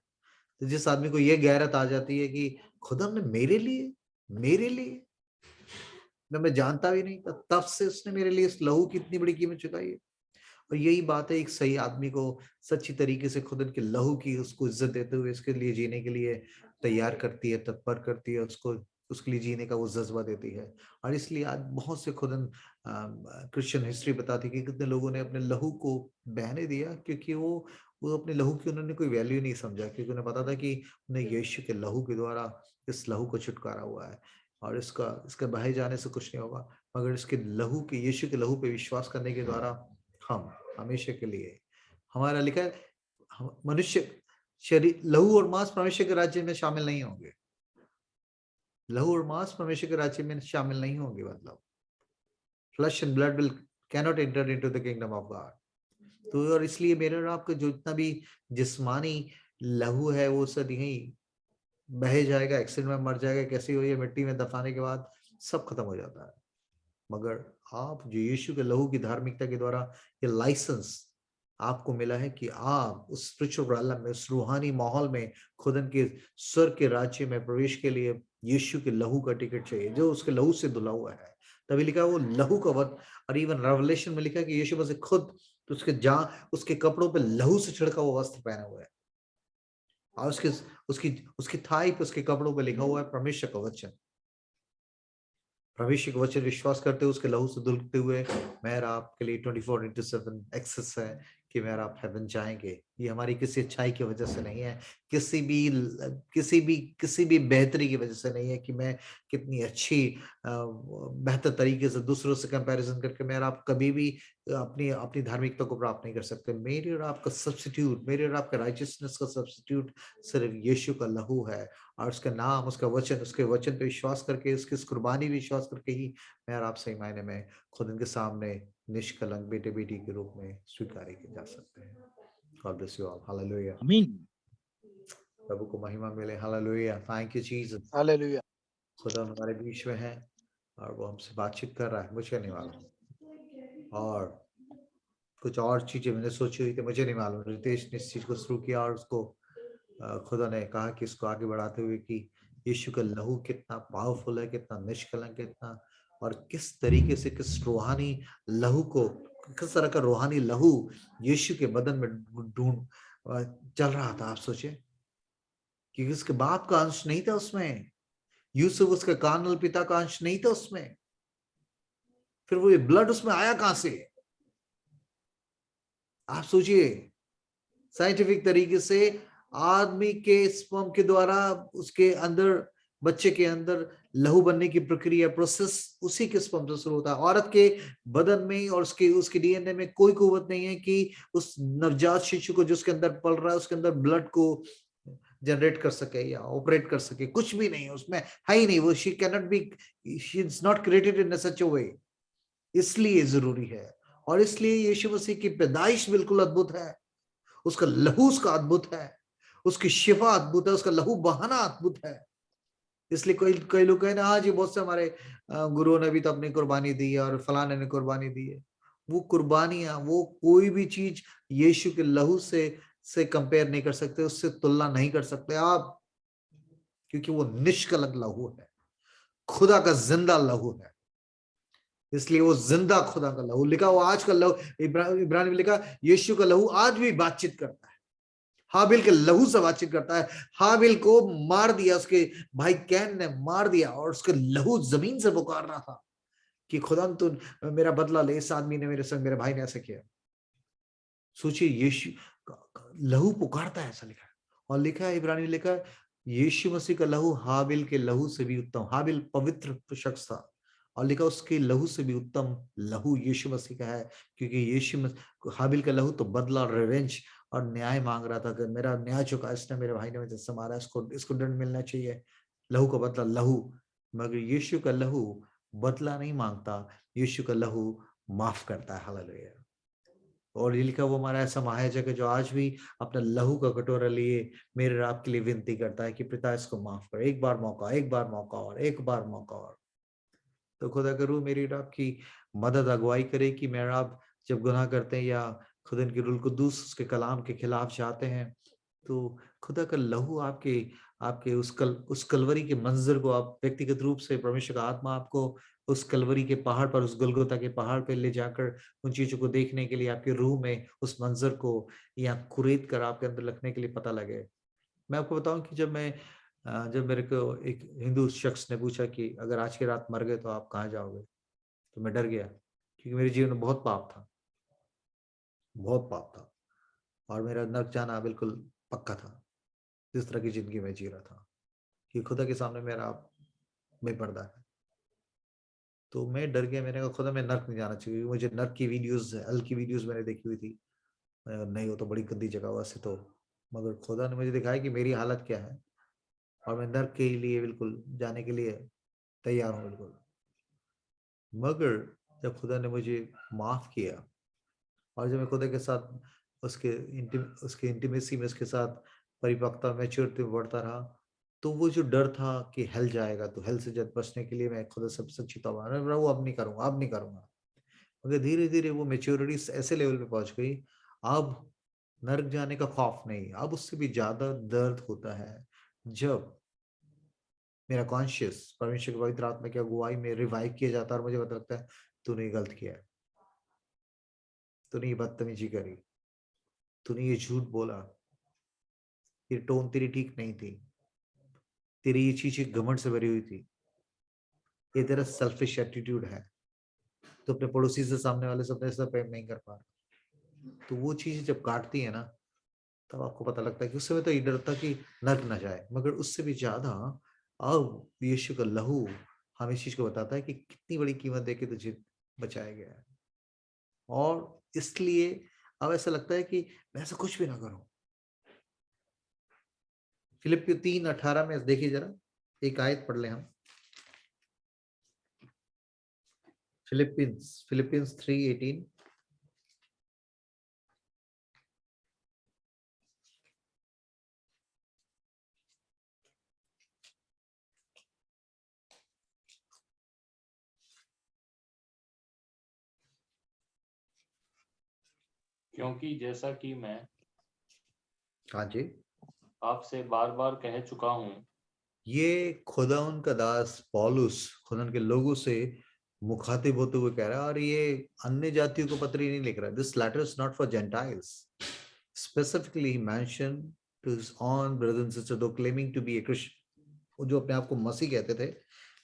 तो जिस आदमी को ये गैरत आ जाती है कि खुदा ने मेरे लिए मैं जानता भी नहीं था, तब से उसने मेरे लिए इस लहू की इतनी बड़ी कीमत चुकाई है। और यही बात है एक सही आदमी को सच्ची तरीके से खुदा के लहू की उसको इज्जत देते हुए इसके लिए जीने के लिए तैयार करती है, तत्पर करती है, उसको उसके लिए जीने का वो जज्बा देती है। और इसलिए आज बहुत से खुदन क्रिश्चियन हिस्ट्री बताती है कि कितने लोगों ने अपने लहू को बहने दिया, क्योंकि वो अपने लहू की उन्होंने कोई वैल्यू नहीं समझा, क्योंकि उन्हें पता था कि उन्हें यीशु के लहू के द्वारा इस लहू को छुटकारा हुआ है और इसका बहे जाने से कुछ नहीं होगा, मगर इसके लहू के, यीशु के लहू पे विश्वास करने के द्वारा हम हमेशा के लिए, हमारा लिखा है मनुष्य शरीर, लहू और मांस परमेश्वर के राज्य में शामिल नहीं होंगे, लहू और मांस परमेश्वर के राज्य में शामिल नहीं होंगे। मतलब flash and blood will cannot enter into the kingdom of God. तो और इसलिए मेरे और आपका जो इतना भी जिस्मानी लहू है वो सब यही बह जाएगा, एक्सीडेंट में मर जाएगा, कैसी हुई है, मिट्टी में दफनाने के बाद सब खत्म हो जाता है। मगर आप जो यीशु के लहू की धार्मिकता के द्वारा ये लाइसेंस आपको मिला है कि आप उस स्पिरिचुअल आलम में, उस रूहानी माहौल में खुदन के स्वर्ग के राज्य में प्रवेश के लिए यीशु के लहू का टिकट चाहिए, जो उसके लहू से धुला हुआ है। तभी लिखा है वो लहू का वस्त्र, और इवन रेवलेशन में लिखा है कि यीशु मसीह खुद तो उसके कपड़ों पे लहू से छिड़का हुआ वस्त्र पहना हुआ है, और उसकी थाई पे, उसके कपड़ों पे लिखा हुआ है परमेश्वर का वचन। परमेश्वर के वचन विश्वास करते हुए, उसके लहू से धुलते हुए मैं आपके लिए 24/7 एक्सेस है कि मेरा आप हेवन जाएंगे। ये हमारी किसी अच्छाई की वजह से नहीं है, किसी भी बेहतरी की वजह से नहीं है कि मैं कितनी अच्छी बेहतर तरीके से दूसरों से कंपैरिजन करके मेरा आप कभी भी अपनी अपनी धार्मिकता को प्राप्त नहीं कर सकते। मेरे और आपका सब्स्टिट्यूट, मेरे और आपका राइचियसनेस का सब्स्टिट्यूट सिर्फ यीशु का लहू है, और उसका नाम, उसका वचन, उसके वचन पे विश्वास करके, उसकी कुर्बानी विश्वास करके ही मैं और आप सही मायने में खुद उनके सामने निष्कलंक बेटे बेटी के रूप में स्वीकार किए जा सकते हैं। God bless you all. Hallelujah. आमीन। प्रभु को महिमा मिले। Hallelujah. Thank you Jesus. Hallelujah. खुदा हमारे बीच में है और वो हमसे बातचीत कर रहा है, मुझे नहीं मालूम। और कुछ और चीजें मैंने सोची हुई थी, मुझे नहीं मालूम। रितेश ने इस चीज को शुरू किया और उसको खुदा ने कहा कि इसको आगे बढ़ाते हुए कि यीशु का लहू कितना पावरफुल है, कितना निष्कलंक, कितना, और किस तरीके से, किस रूहानी लहू को, किस तरह का रूहानी लहू यीशु के बदन में ढूंढ चल रहा था। आप सोचे कि उसके बाप का अंश नहीं था उसमें, यूसुफ उसके कानल पिता का अंश नहीं था उसमें, फिर वो ये ब्लड उसमें आया कहां से? आप सोचिए, साइंटिफिक तरीके से आदमी के स्पर्म के द्वारा उसके अंदर, बच्चे के अंदर लहू बनने की प्रक्रिया, प्रोसेस उसी के स्पर्म से शुरू होता है। औरत के बदन में और उसके डीएनए में कोई कुव्वत नहीं है कि उस नवजात शिशु को जो उसके अंदर पल रहा है उसके अंदर ब्लड को जनरेट कर सके या ऑपरेट कर सके, कुछ भी नहीं है उसमें, है ही नहीं वो। She can not be, she is not created in such a way. इसलिए जरूरी है, और इसलिए यीशु मसीह की पैदाइश बिल्कुल अद्भुत है, उसका लहू उसका अद्भुत है, उसकी शिफा अद्भुत है, उसका लहू बहाना अद्भुत है। इसलिए कई लोग कहे ना, हाँ जी बहुत से हमारे गुरुओं ने भी तो अपनी कुर्बानी दी है और फलाने ने कुर्बानी दी है। वो कुर्बानियां, वो कोई भी चीज यीशु के लहू से कंपेयर नहीं कर सकते, उससे तुलना नहीं कर सकते आप, क्योंकि वो निष्कलंक लहू है, खुदा का जिंदा लहू है। इसलिए वो जिंदा खुदा का लहू लिखा, वो आज का लहू, इब्रानी में लिखा यीशु का लहू आज भी बातचीत करता है, हाबिल के लहू से बातचीत करता है। हाबिल को मार दिया, उसके भाई कैन ने मार दिया, और उसके लहू जमीन से पुकार रहा था कि खुदा तू मेरा बदला ले, इस आदमी ने मेरे संग, मेरे भाई ने ऐसा किया। सोचिए, यीशु लहू पुकारता है, ऐसा लिखा है। और लिखा है इब्रानी में, लिखा यीशु मसीह का लहू हाबिल के लहू से भी उत्तम। हाबिल पवित्र शख्स था, और लिखा उसके लहू से भी उत्तम लहू यीशु मसीह का है, क्योंकि हाबिल का लहू तो बदला, रिवेंज और न्याय मांग रहा था कि मेरा न्याय चुका, इसने मेरे भाई ने मुझे जिससे मारा, इसको दंड मिलना चाहिए, लहू का बदला लहू। मगर यीशु का लहू बदला नहीं मांगता, यीशु का लहू माफ करता है। हालेलुया। और ये लिखा, वो हमारा ऐसा महायाजक है जो आज भी अपना लहू का कटोरा लिए मेरे रात के लिए विनती करता है कि पिता इसको माफ कर, एक बार मौका, एक बार मौका और एक बार मौका और। तो खुदा करूँ मेरी रब की मदद अगुवाई करे कि मेरा आप जब गुनाह करते हैं या खुदा के रुल कुद्दूस उसके कलाम के खिलाफ जाते हैं, तो खुदा का लहू आपके उस कलवरी के मंजर को, आप व्यक्तिगत रूप से परमेश्वर का आत्मा आपको उस कलवरी के पहाड़ पर, उस गुलगुता के पहाड़ पर ले जाकर उन चीजों को देखने के लिए, आपके रूह में उस मंजर को या कुरेद कर आपके अंदर रखने के लिए पता लगे। मैं आपको बताऊं कि जब मेरे को एक हिंदू शख्स ने पूछा कि अगर आज की रात मर गए तो आप कहाँ जाओगे, तो मैं डर गया, क्योंकि मेरे जीवन में बहुत पाप था, बहुत पाप था, और मेरा नर्क जाना बिल्कुल पक्का था, जिस तरह की जिंदगी में जी रहा था कि खुदा के सामने मेरा बेपर्दा है। तो मैं डर गया, मैंने कहा खुदा मैं नर्क नहीं जाना चाहिए। मुझे नर्क की वीडियोस, हल की वीडियोस मैंने देखी हुई थी, नहीं हो तो बड़ी गंदी जगह वैसे तो, मगर खुदा ने मुझे दिखाया कि मेरी हालत क्या है, और मैं नर्क के लिए बिल्कुल जाने के लिए तैयार हूँ बिल्कुल। मगर जब खुदा ने मुझे माफ किया, और जब मैं खुदा के साथ उसके इंटीमेसी में, उसके साथ परिपक्वता, मैच्योरिटी में बढ़ता रहा, तो वो जो डर था कि हेल जाएगा, तो हेल से जब बचने के लिए मैं खुदा सब सच्ची तौबा, वो अब नहीं करूंगा। मगर धीरे धीरे वो मैच्योरिटी ऐसे लेवल पे पहुंच गई, अब नर्क जाने का खौफ नहीं, अब उससे भी ज्यादा दर्द होता है जब मेरा कॉन्शियस परमेश्वर की पवित्र आत्मा की अगुवाई में रिवाइव किया जाता है, और मुझे पता लगता है तूने गलत किया है, तूने ये बदतमीजी करी, तूने ये झूठ बोला, ये टोन तेरी ठीक नहीं थी, तेरी ये चीजें घमंड से भरी हुई थी, ये तेरा सेल्फिश एटीट्यूड है, तो अपने पड़ोसी से, सामने वाले से अपने से प्रेम नहीं कर पा रहा। तो वो चीजें जब काटती है ना, तब आपको पता लगता है कि उस समय तो ये डर था कि नर्क न जाए, मगर उससे भी ज्यादा अब यीशु का लहू हमें इस चीज को बताता है कि कितनी बड़ी कीमत देके तुझे बचाया गया है। और इसलिए अब ऐसा लगता है कि मैं ऐसा कुछ भी ना करूं। फिलिपियो 3:18 में देखिए जरा, एक आयत पढ़ ले हम। फिलिपियंस 3:18। क्योंकि जैसा कि मैं हाँ जी, आपसे बार बार कह चुका हूँ, ये खुदा उनका दास पौलुस खुदा के लोगों से मुखातिब होते हुए कह रहा है, और ये अन्य जातियों को पत्री नहीं लिख रहा है। This letter is not for Gentiles, specifically he mention to his own brothers and sisters though claiming to be a Christian, जो अपने आप को मसीह कहते थे,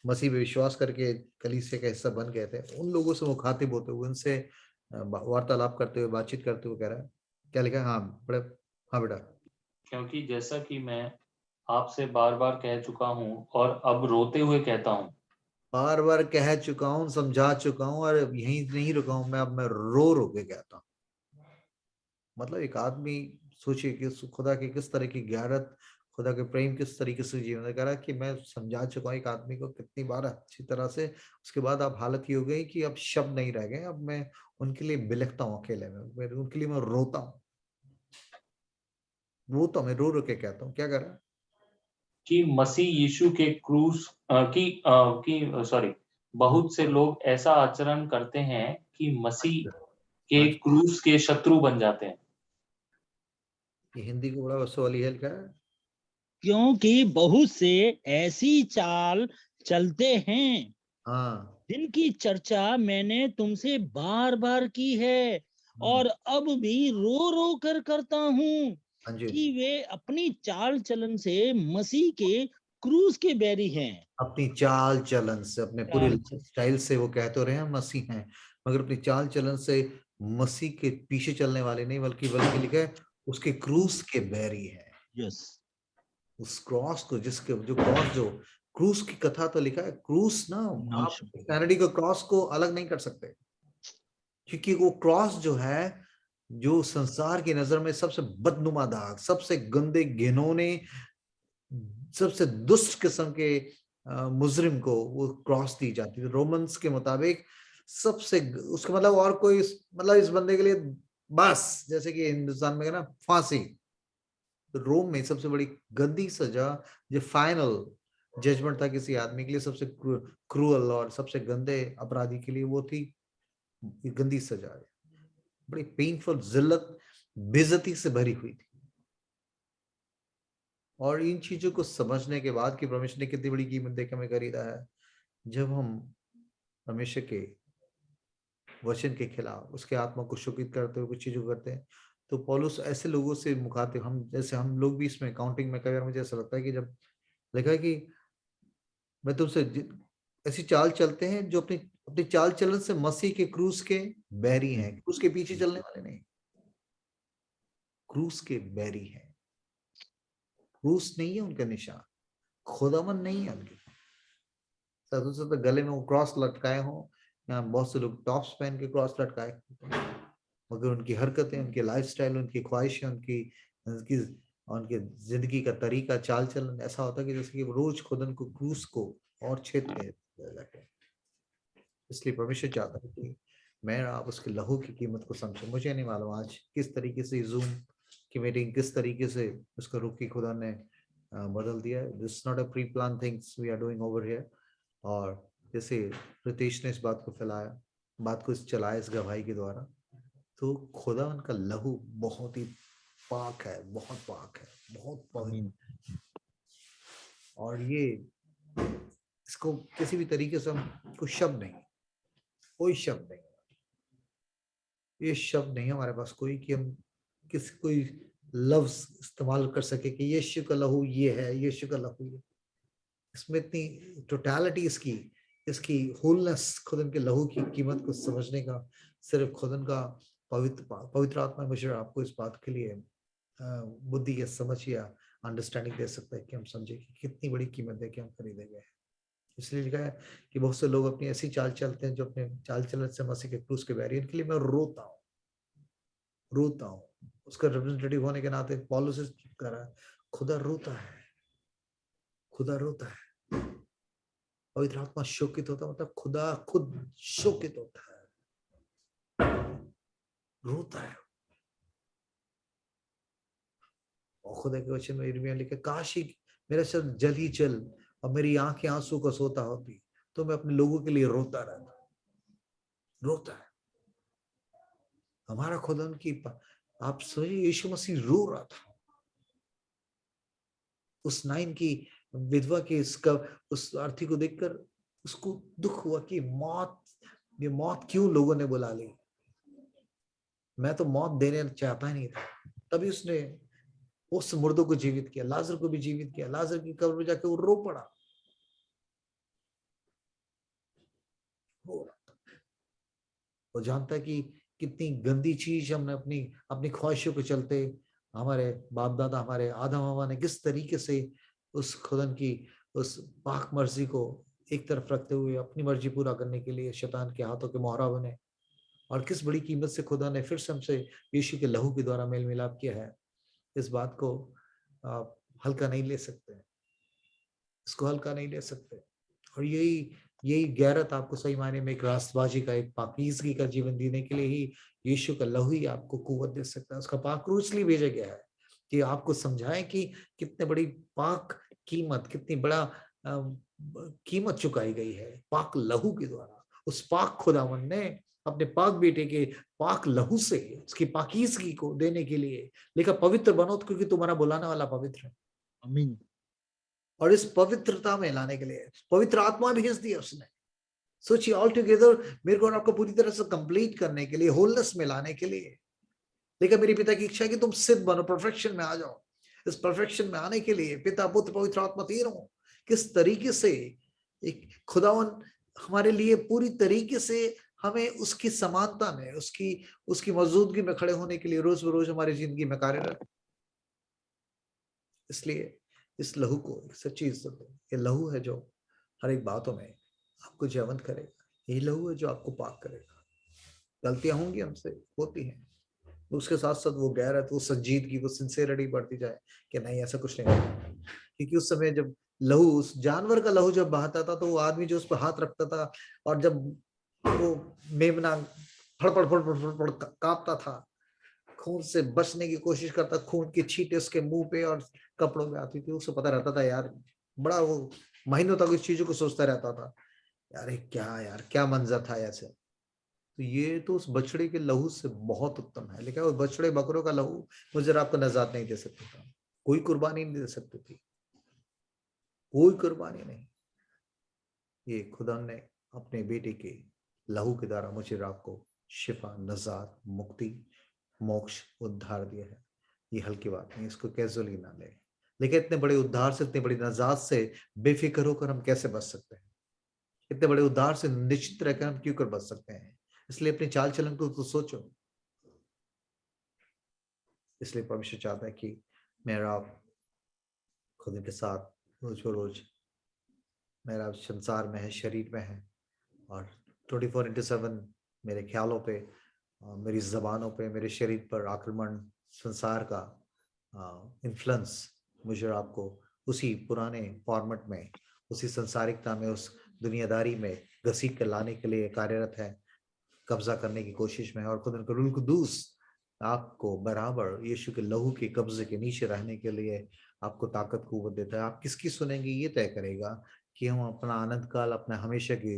मसीह पे विश्वास करके कलीसिया का हिस्सा बन गए थे, उन लोगों से मुखातिब होते हुए, उनसे वार्तालाप करते हुए, बातचीत करते हुए कह रहा है। क्या लिखा है? हाँ बड़े, हाँ बेटा। क्योंकि जैसा कि मैं आपसे बार बार कह चुका हूँ और अब रोते हुए कहता हूँ, बार बार कह चुका हूँ, समझा चुका हूँ, और यहीं नहीं रुका हूँ, मैं अब मैं रो रो के कहता हूँ। मतलब एक आदमी सोचिए कि खुदा की किस तरह की गैरत, खुदा के प्रेम किस तरीके से जीवन में करा कि मैं समझा चुका हूँ एक आदमी को कितनी बार अच्छी तरह से। उसके बाद अब हालत ये हो गई कि अब शब्द नहीं रह गए, अब मैं उनके लिए बिलखता हूँ अकेले में, उनके लिए मैं रोता हूँ, मैं रो रो के कहता हूँ। क्या करा? कि मसीह यीशु के क्रूस बहुत से लोग ऐसा आचरण करते हैं कि मसीह के अच्छा, क्रूस के शत्रु बन जाते हैं। ये हिंदी को बड़ा सवाली है क्या? क्योंकि बहुत से ऐसी चाल चलते हैं हाँ, जिनकी चर्चा मैंने तुमसे बार बार की है और अब भी रो रो कर करता हूँ हाँ जी, कि वे अपनी चाल चलन से मसीह के क्रूस के बैरी हैं। अपनी चाल चलन से, अपने पूरे स्टाइल से वो कह तो रहे हैं मसीह हैं, मगर अपनी चाल चलन से मसीह के पीछे चलने वाले नहीं, बल्कि लिखा है उसके क्रूस के बैरी हैं। यस, उस क्रॉस को, जिसके जो क्रॉस, जो क्रूस की कथा तो लिखा है, क्रूस ना, आप क्रिश्चियनिटी के क्रॉस को अलग नहीं कर सकते, क्योंकि वो क्रॉस जो है, जो संसार की नजर में सबसे बदनुमा दाग, सबसे गंदे घिनौने, सबसे दुष्ट किस्म के मुजरिम को वो क्रॉस दी जाती थी रोमन्स के मुताबिक। सबसे उसका मतलब और कोई, मतलब इस बंदे के लिए बस जैसे कि हिंदुस्तान में है ना फांसी, तो रोम में सबसे बड़ी गंदी सजा, जो फाइनल जजमेंट था किसी आदमी के लिए, सबसे क्रूअल और सबसे गंदे अपराधी के लिए, वो थी ये गंदी सजा। बड़ी पेनफुल, जिल्लत, बेइज्जती से भरी हुई थी। और इन चीजों को समझने के बाद कि परमेश्वर ने कितनी बड़ी कीमत देकर हमें खरीदा है, जब हम परमेश्वर के वचन के खिलाफ उसके आत्मा को शोकित करते हुए कुछ चीजों को करते हैं, तो पौलुस ऐसे लोगों से मुखातिब, हम जैसे हम लोग भी इसमें काउंटिंग में, कई बार मुझे ऐसा लगता है कि जब लिखा है कि मैं तुमसे ऐसी चाल चलते हैं जो अपनी अपनी चाल चलन से मसीह के क्रूस के बैरी हैं, क्रूस के पीछे चलने वाले नहीं, क्रूस के बैरी हैं। क्रूस नहीं है उनका निशान, खुदावन नहीं है उनके, तो गले में वो क्रॉस लटकाए हो, यहाँ बहुत से लोग टॉप्स पहन के क्रॉस लटकाए, मगर उनकी हरकतें, उनकी लाइफस्टाइल, उनकी ख्वाहिशें, उनकी उनकी उनके जिंदगी का तरीका, चाल चलन ऐसा होता है कि जैसे कि रोज खुदन को, क्रूस को और छेदते हैं। इसलिए परमेश्वर चाहता है कि मैं आप उसके लहू की कीमत को समझे। मुझे नहीं मालूम आज किस तरीके से जूम की मीटिंग, किस तरीके से उसका रुख की खुदा ने बदल दिया। This not a pre plan things we are doing over here. और जैसे रितेश ने इस बात को फैलाया, बात को चलाया इस गवाही के द्वारा, तो खुदा उनका लहू बहुत ही पाक है, बहुत पाक है, बहुत पवित्र। और ये इसको किसी भी तरीके से हम, कोई शब्द नहीं, कोई शब्द नहीं, ये शब्द नहीं है हमारे पास कोई कि हम कोई लफ्ज इस्तेमाल कर सके कि यीशु का लहू ये है, यीशु का लहू ये। इसमें इतनी टोटलिटी, इसकी होलनेस, खुदन के लहू की कीमत को समझने का सिर्फ खुदन का पवित्र आत्मा मुझे आपको इस बात के लिए बुद्धि या समझ या अंडरस्टैंडिंग दे सकता है कि हम समझे कि कितनी बड़ी कीमत दे के हम खरीदे गए हैं। इसलिए लिखा है कि बहुत से लोग अपनी ऐसी चाल चलते हैं जो अपने चाल चलन से मसीह के क्रूस के बैरियर के लिए मैं रोता हूँ। उसका रिप्रेजेंटेटिव होने के नाते पौलुस कह रहा है खुदा रोता है। पवित्र आत्मा शोकित होता है, मतलब खुदा खुद शोकित होता है, रोता है। और खुदा के वचन में यिर्मयाह लिखा, काश ही मेरा सर जल ही जल और मेरी आंखें आंसू का सोता होती तो मैं अपने लोगों के लिए रोता है। हमारा खुदा उनकी, आप सोचिए यीशु मसीह रो रहा था उस नाइन की विधवा के इसका उस अर्थी को देखकर उसको दुख हुआ कि ये मौत क्यों लोगों ने बुला ली। मैं तो मौत देने चाहता ही नहीं था। तभी उसने उस मुर्दों को जीवित किया, लाजर को भी जीवित किया। लाजर की कब्र में जाके वो रो पड़ा। वो जानता है कि कितनी गंदी चीज हमने अपनी ख्वाहिशों के चलते, हमारे बाप दादा, हमारे आदम हवा ने किस तरीके से उस खुदा की उस पाक मर्जी को एक तरफ रखते हुए अपनी मर्जी पूरा करने के लिए शैतान के हाथों के मोहरा बने। और किस बड़ी कीमत से खुदा ने फिर से हमसे यीशु के लहू के द्वारा मेल मिलाप किया है। इस बात को आप हल्का नहीं ले सकते, इसको हल्का नहीं ले सकते। और यही गैरत आपको सही मायने में एक रास्तबाजी का, एक पाकीज़गी का जीवन जीने के लिए ही यीशु का लहू ही आपको कुव्वत दे सकता है। उसका पाक रूह इसलिए भेजा गया है कि आपको समझाएं कि कितने बड़ी पाक कीमत, कितनी बड़ा कीमत चुकाई गई है पाक लहू के द्वारा। उस पाक खुदावन ने अपने पाक बेटे के पाक लहू से उसकी पाकीज़गी को देने के लिए लिखा, पवित्र बनो क्योंकि तुम्हारा बुलाने वाला पवित्र है। आमीन। और इस पवित्रता में लाने के लिए पवित्र आत्मा भेज दिया उसने। सोचिए ऑल टुगेदर मेरे को आपको पूरी तरह से कंप्लीट करने के लिए, होलनेस में लाने के लिए। लेकिन मेरी पिता की इच्छा है कि तुम सिद्ध बनो, परफेक्शन में आ जाओ। इस परफेक्शन में आने के लिए पिता पुत्र पवित्र आत्मा तीनों किस तरीके से एक खुदावन हमारे लिए पूरी तरीके से हमें उसकी समानता में, उसकी मौजूदगी में खड़े होने के लिए रोज बरोज हमारी जिंदगी में कार्यरत। इसलिए इस लहू को एक सच्ची इज्जत दो। ये लहू है जो हर एक बातों में आपको जयवंत करेगा। यही लहू है जो आपको पाक करेगा। गलतियां होंगी, हमसे होती हैं, उसके साथ साथ वो गैरत, वो संजीदगी, वो सिंसेरिटी बढ़ती जाए कि नहीं ऐसा कुछ नहीं है। क्योंकि उस समय जब लहू, उस जानवर का लहू जब बहाता था तो वो आदमी जो उस पर हाथ रखता था और जब वो मेमना फड़फड़ फड़फड़ फड़फड़ कांपता था, खून से बचने की कोशिश करता, खून की छींटे उसके मुंह पे और कपड़ों में आती थी, उसे पता रहता था यार, बड़ा वो महीनों तक इस चीजों को सोचता रहता था, यार क्या मंजर था ऐसे। तो ये तो उस बछड़े के लहू से बहुत उत्तम है। लेकिन वो बछड़े बकरों का लहू मुझे आपको नजात नहीं दे सकता था, कोई कुर्बानी नहीं दे सकती थी, कोई कुर्बानी नहीं। ये खुदा ने अपने बेटे के लहू के द्वारा मुझे आपको शिफा, नजात, मुक्ति, मोक्ष, उद्धार दिया है। ये हल्की बात नहीं, इसको कैजुअली ना ले। लेकिन इतने बड़े उद्धार से, इतनी बड़ी नजात से बेफिक्र होकर हम कैसे बच सकते हैं? इतने बड़े उद्धार से निश्चित रहकर हम क्यों कर बच सकते हैं? इसलिए अपनी चाल चलन को तो सोचो। इसलिए परमेश्वर चाहता है कि मेरा खुद के साथ रोज रोज मेरा संसार में है, शरीर में है, और 24/7 मेरे ख्यालों पे, मेरी जबानों पे, मेरे शरीर पर आक्रमण, संसार का इन्फ्लुएंस मुझे आपको उसी पुराने फॉर्मेट में, उसी संसारिकता में, उस दुनियादारी में घसीट कर लाने के लिए कार्यरत है, कब्जा करने की कोशिश में। और खुदा का रूह कुदूस आपको बराबर यीशु के लहू के कब्जे के नीचे रहने के लिए आपको ताकत कुव्वत देता है। आप किसकी सुनेंगे ये तय करेगा कि हम अपना आनंद काल, अपना हमेशा की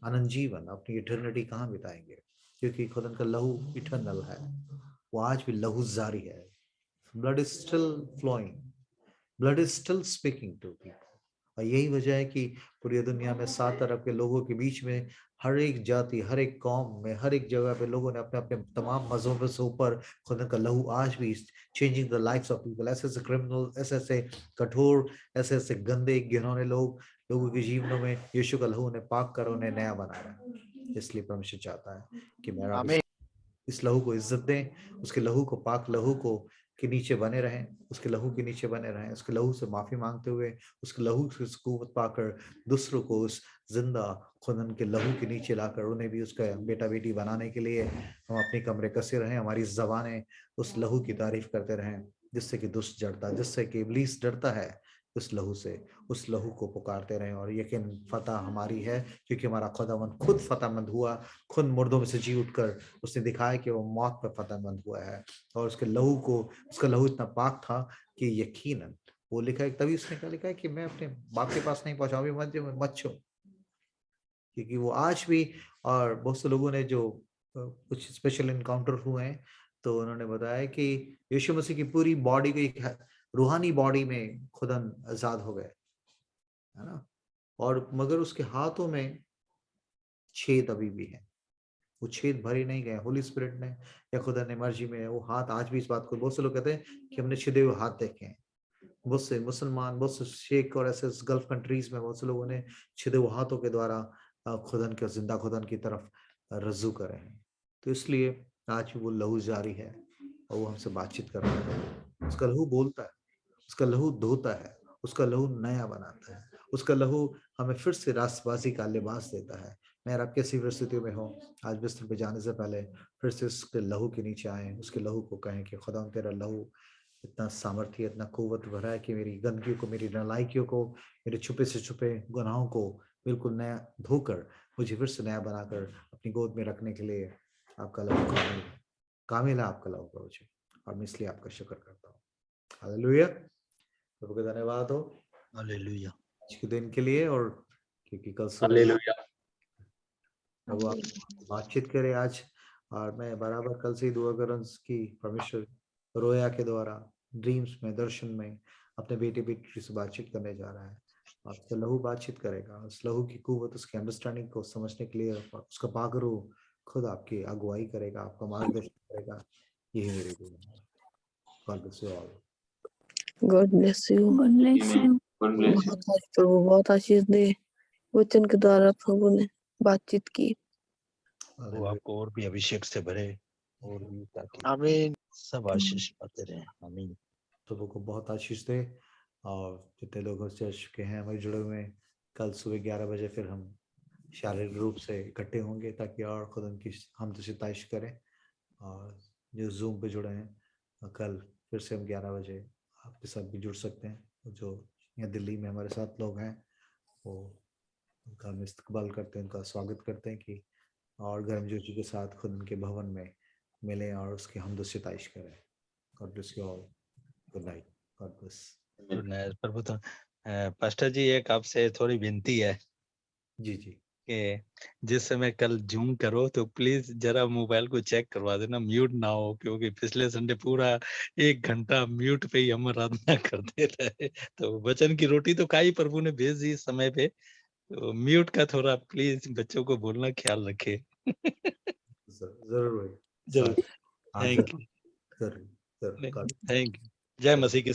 आनंद जीवन, अपनी इटर्निटी कहाँ बिताएंगे। क्योंकि खुदा का लहू इटर्नल है, वो आज भी लहू जारी है। Blood is still flowing, blood is still speaking to people. और यही वजह है कि पूरी दुनिया में 7 तरफ के लोगों के बीच में, हर एक जाति, हर एक कौम में, हर एक जगह पे लोगों ने अपने अपने तमाम मजहबों से ऊपर खुदा का लहू आज भी changing the lifes of people. ऐसे ऐसे क्रिमिनल, ऐसे ऐसे कठोर, ऐसे ऐसे गंदे घिनौने लोगों के जीवनों में यीशु का लहू ने पाक कर उन्हें नया बनाया। इसलिए परमेश्वर चाहता है कि मेरा इस लहू को इज्जत दें, उसके लहू को, पाक लहू को के नीचे बने रहें, उसके लहू के नीचे बने रहें, उसके लहू से माफी मांगते हुए, उसके लहू से कुव्वत पाकर दूसरों को उस जिंदा खुदन के लहू के नीचे लाकर उन्हें भी उसका बेटा बेटी बनाने के लिए हम अपने कमरे कसे रहें, हमारी ज़बानें उस लहू की तारीफ करते रहें, जिससे कि दुष्ट डरता, जिससे कि इब्लीस डरता है उस लहू से, उस लहू को पुकारते रहें। और यकीन फतह हमारी है, क्योंकि हमारा खुदावंद खुद फतहमंद हुआ, खुद मुर्दों में से जी उठकर उसने दिखाया कि वो मौत पर फतहमंद हुआ है, और उसके लहू को, उसका लहू इतना पाक था कि यकीनन वो लिखा है, तभी उसने क्या लिखा है कि मैं अपने बाप के पास नहीं पहुंचा, अभी मत छो, क्योंकि वो आज भी, और बहुत से लोगों ने जो कुछ स्पेशल इनकाउंटर हुए हैं तो उन्होंने बताया कि यीशु मसीह की पूरी बॉडी को एक रूहानी बॉडी में खुदन आजाद हो गए, है ना, और मगर उसके हाथों में छेद अभी भी है, वो छेद भरे नहीं गए, होली स्पिरिट ने या खुदा ने मर्जी में वो हाथ आज भी, इस बात को बहुत से लोग कहते हैं कि हमने छिदे हुए हाथ देखे हैं, बहुत से मुसलमान, बहुत से शेख और ऐसे गल्फ कंट्रीज में बहुत से लोगों ने छिदे हुए हाथों के द्वारा खुदन के, जिंदा खुदन की तरफ रज्जू करे हैं। तो इसलिए आज भी वो लहू जारी है और वो हमसे बातचीत कर रहा है, उसका लहू बोलता है, उसका लहू धोता है, उसका लहू नया बनाता है, उसका लहू हमें फिर से रास्तबाजी का लिबास देता है। मैं आप कैसी परिस्थितियों में हो, आज बिस्तर पे जाने से पहले फिर से उसके लहू के नीचे आए, उसके लहू को कहें कि खुदा तेरा लहू इतना सामर्थ्य, इतना कुव्वत भरा है कि मेरी गंदगी को, मेरी नालायकियों को, मेरे छुपे से छुपे गुनाहों को बिल्कुल नया धोकर मुझे फिर से नया बनाकर अपनी गोद में रखने के लिए आपका लहू कामिल है आपका लहू प्रभु जी, और मैं इसलिए आपका शुक्र करता हूँ। हालेलुया, प्रभु का धन्यवाद हो हालेलुया आज के दिन के लिए, और क्योंकि कल सुबह हालेलुया। प्रभु आप बातचीत करें आज, और मैं बराबर कल से ही दुआ कर रहा हूं कि परमेश्वर रोया के द्वारा, ड्रीम्स में, दर्शन में अपने बेटे बेटी से बातचीत करने जा रहा है, आपसे लहू बातचीत करेगा, उस लहू की कुव्वत, उसकी अंडरस्टैंडिंग को समझने के लिए उसका पागरू खुद आपकी अगुवाई करेगा, आपका मार्गदर्शन करेगा। यही मेरी दुआ है। God bless you all. God bless you. God bless you. God bless you. बहुत आज प्रभु बहुत आशीष दे, वचन के द्वारा प्रभु ने बातचीत की। वो आपको और भी अभिषेक से भरे, और भी ताकि आमीन सब आशीष पाते रहे। आमीन। प्रभु को बहुत आशीष दे, और जितने लोग चर्च के हैं हमारे जुड़े हुए, कल सुबह 11 बजे फिर हम शारीरिक रूप से इकट्ठे होंगे ताकि और खुद उनकी हम तो सिताइश करें, और जो जूम पे जुड़े हैं कल फिर से हम 11 बजे आपके साथ भी जुड़ सकते हैं। जो यहाँ दिल्ली में हमारे साथ लोग हैं वो उनका हम इस्तकबाल करते हैं, उनका स्वागत करते हैं कि और गर्मजोशी के साथ खुद उनके भवन में मिलें और उसकी हमद सिताइश करें। God bless you all, good night, God bless. Good night प्रभु। तो पास्टर जी एक आपसे थोड़ी विनती है जी जी, कि जिस समय कल जूम करो तो प्लीज जरा मोबाइल को चेक करवा देना, म्यूट ना हो, क्योंकि पिछले संडे पूरा 1 घंटा म्यूट पे ही हम आराधना करते रहे। तो वचन की रोटी तो खाई प्रभु ने भेज दी इस समय पे, तो म्यूट का थोड़ा प्लीज बच्चों को बोलना ख्याल रखे। जरूर जरूर। Thank you. जरूर। Thank you. जय मसीह की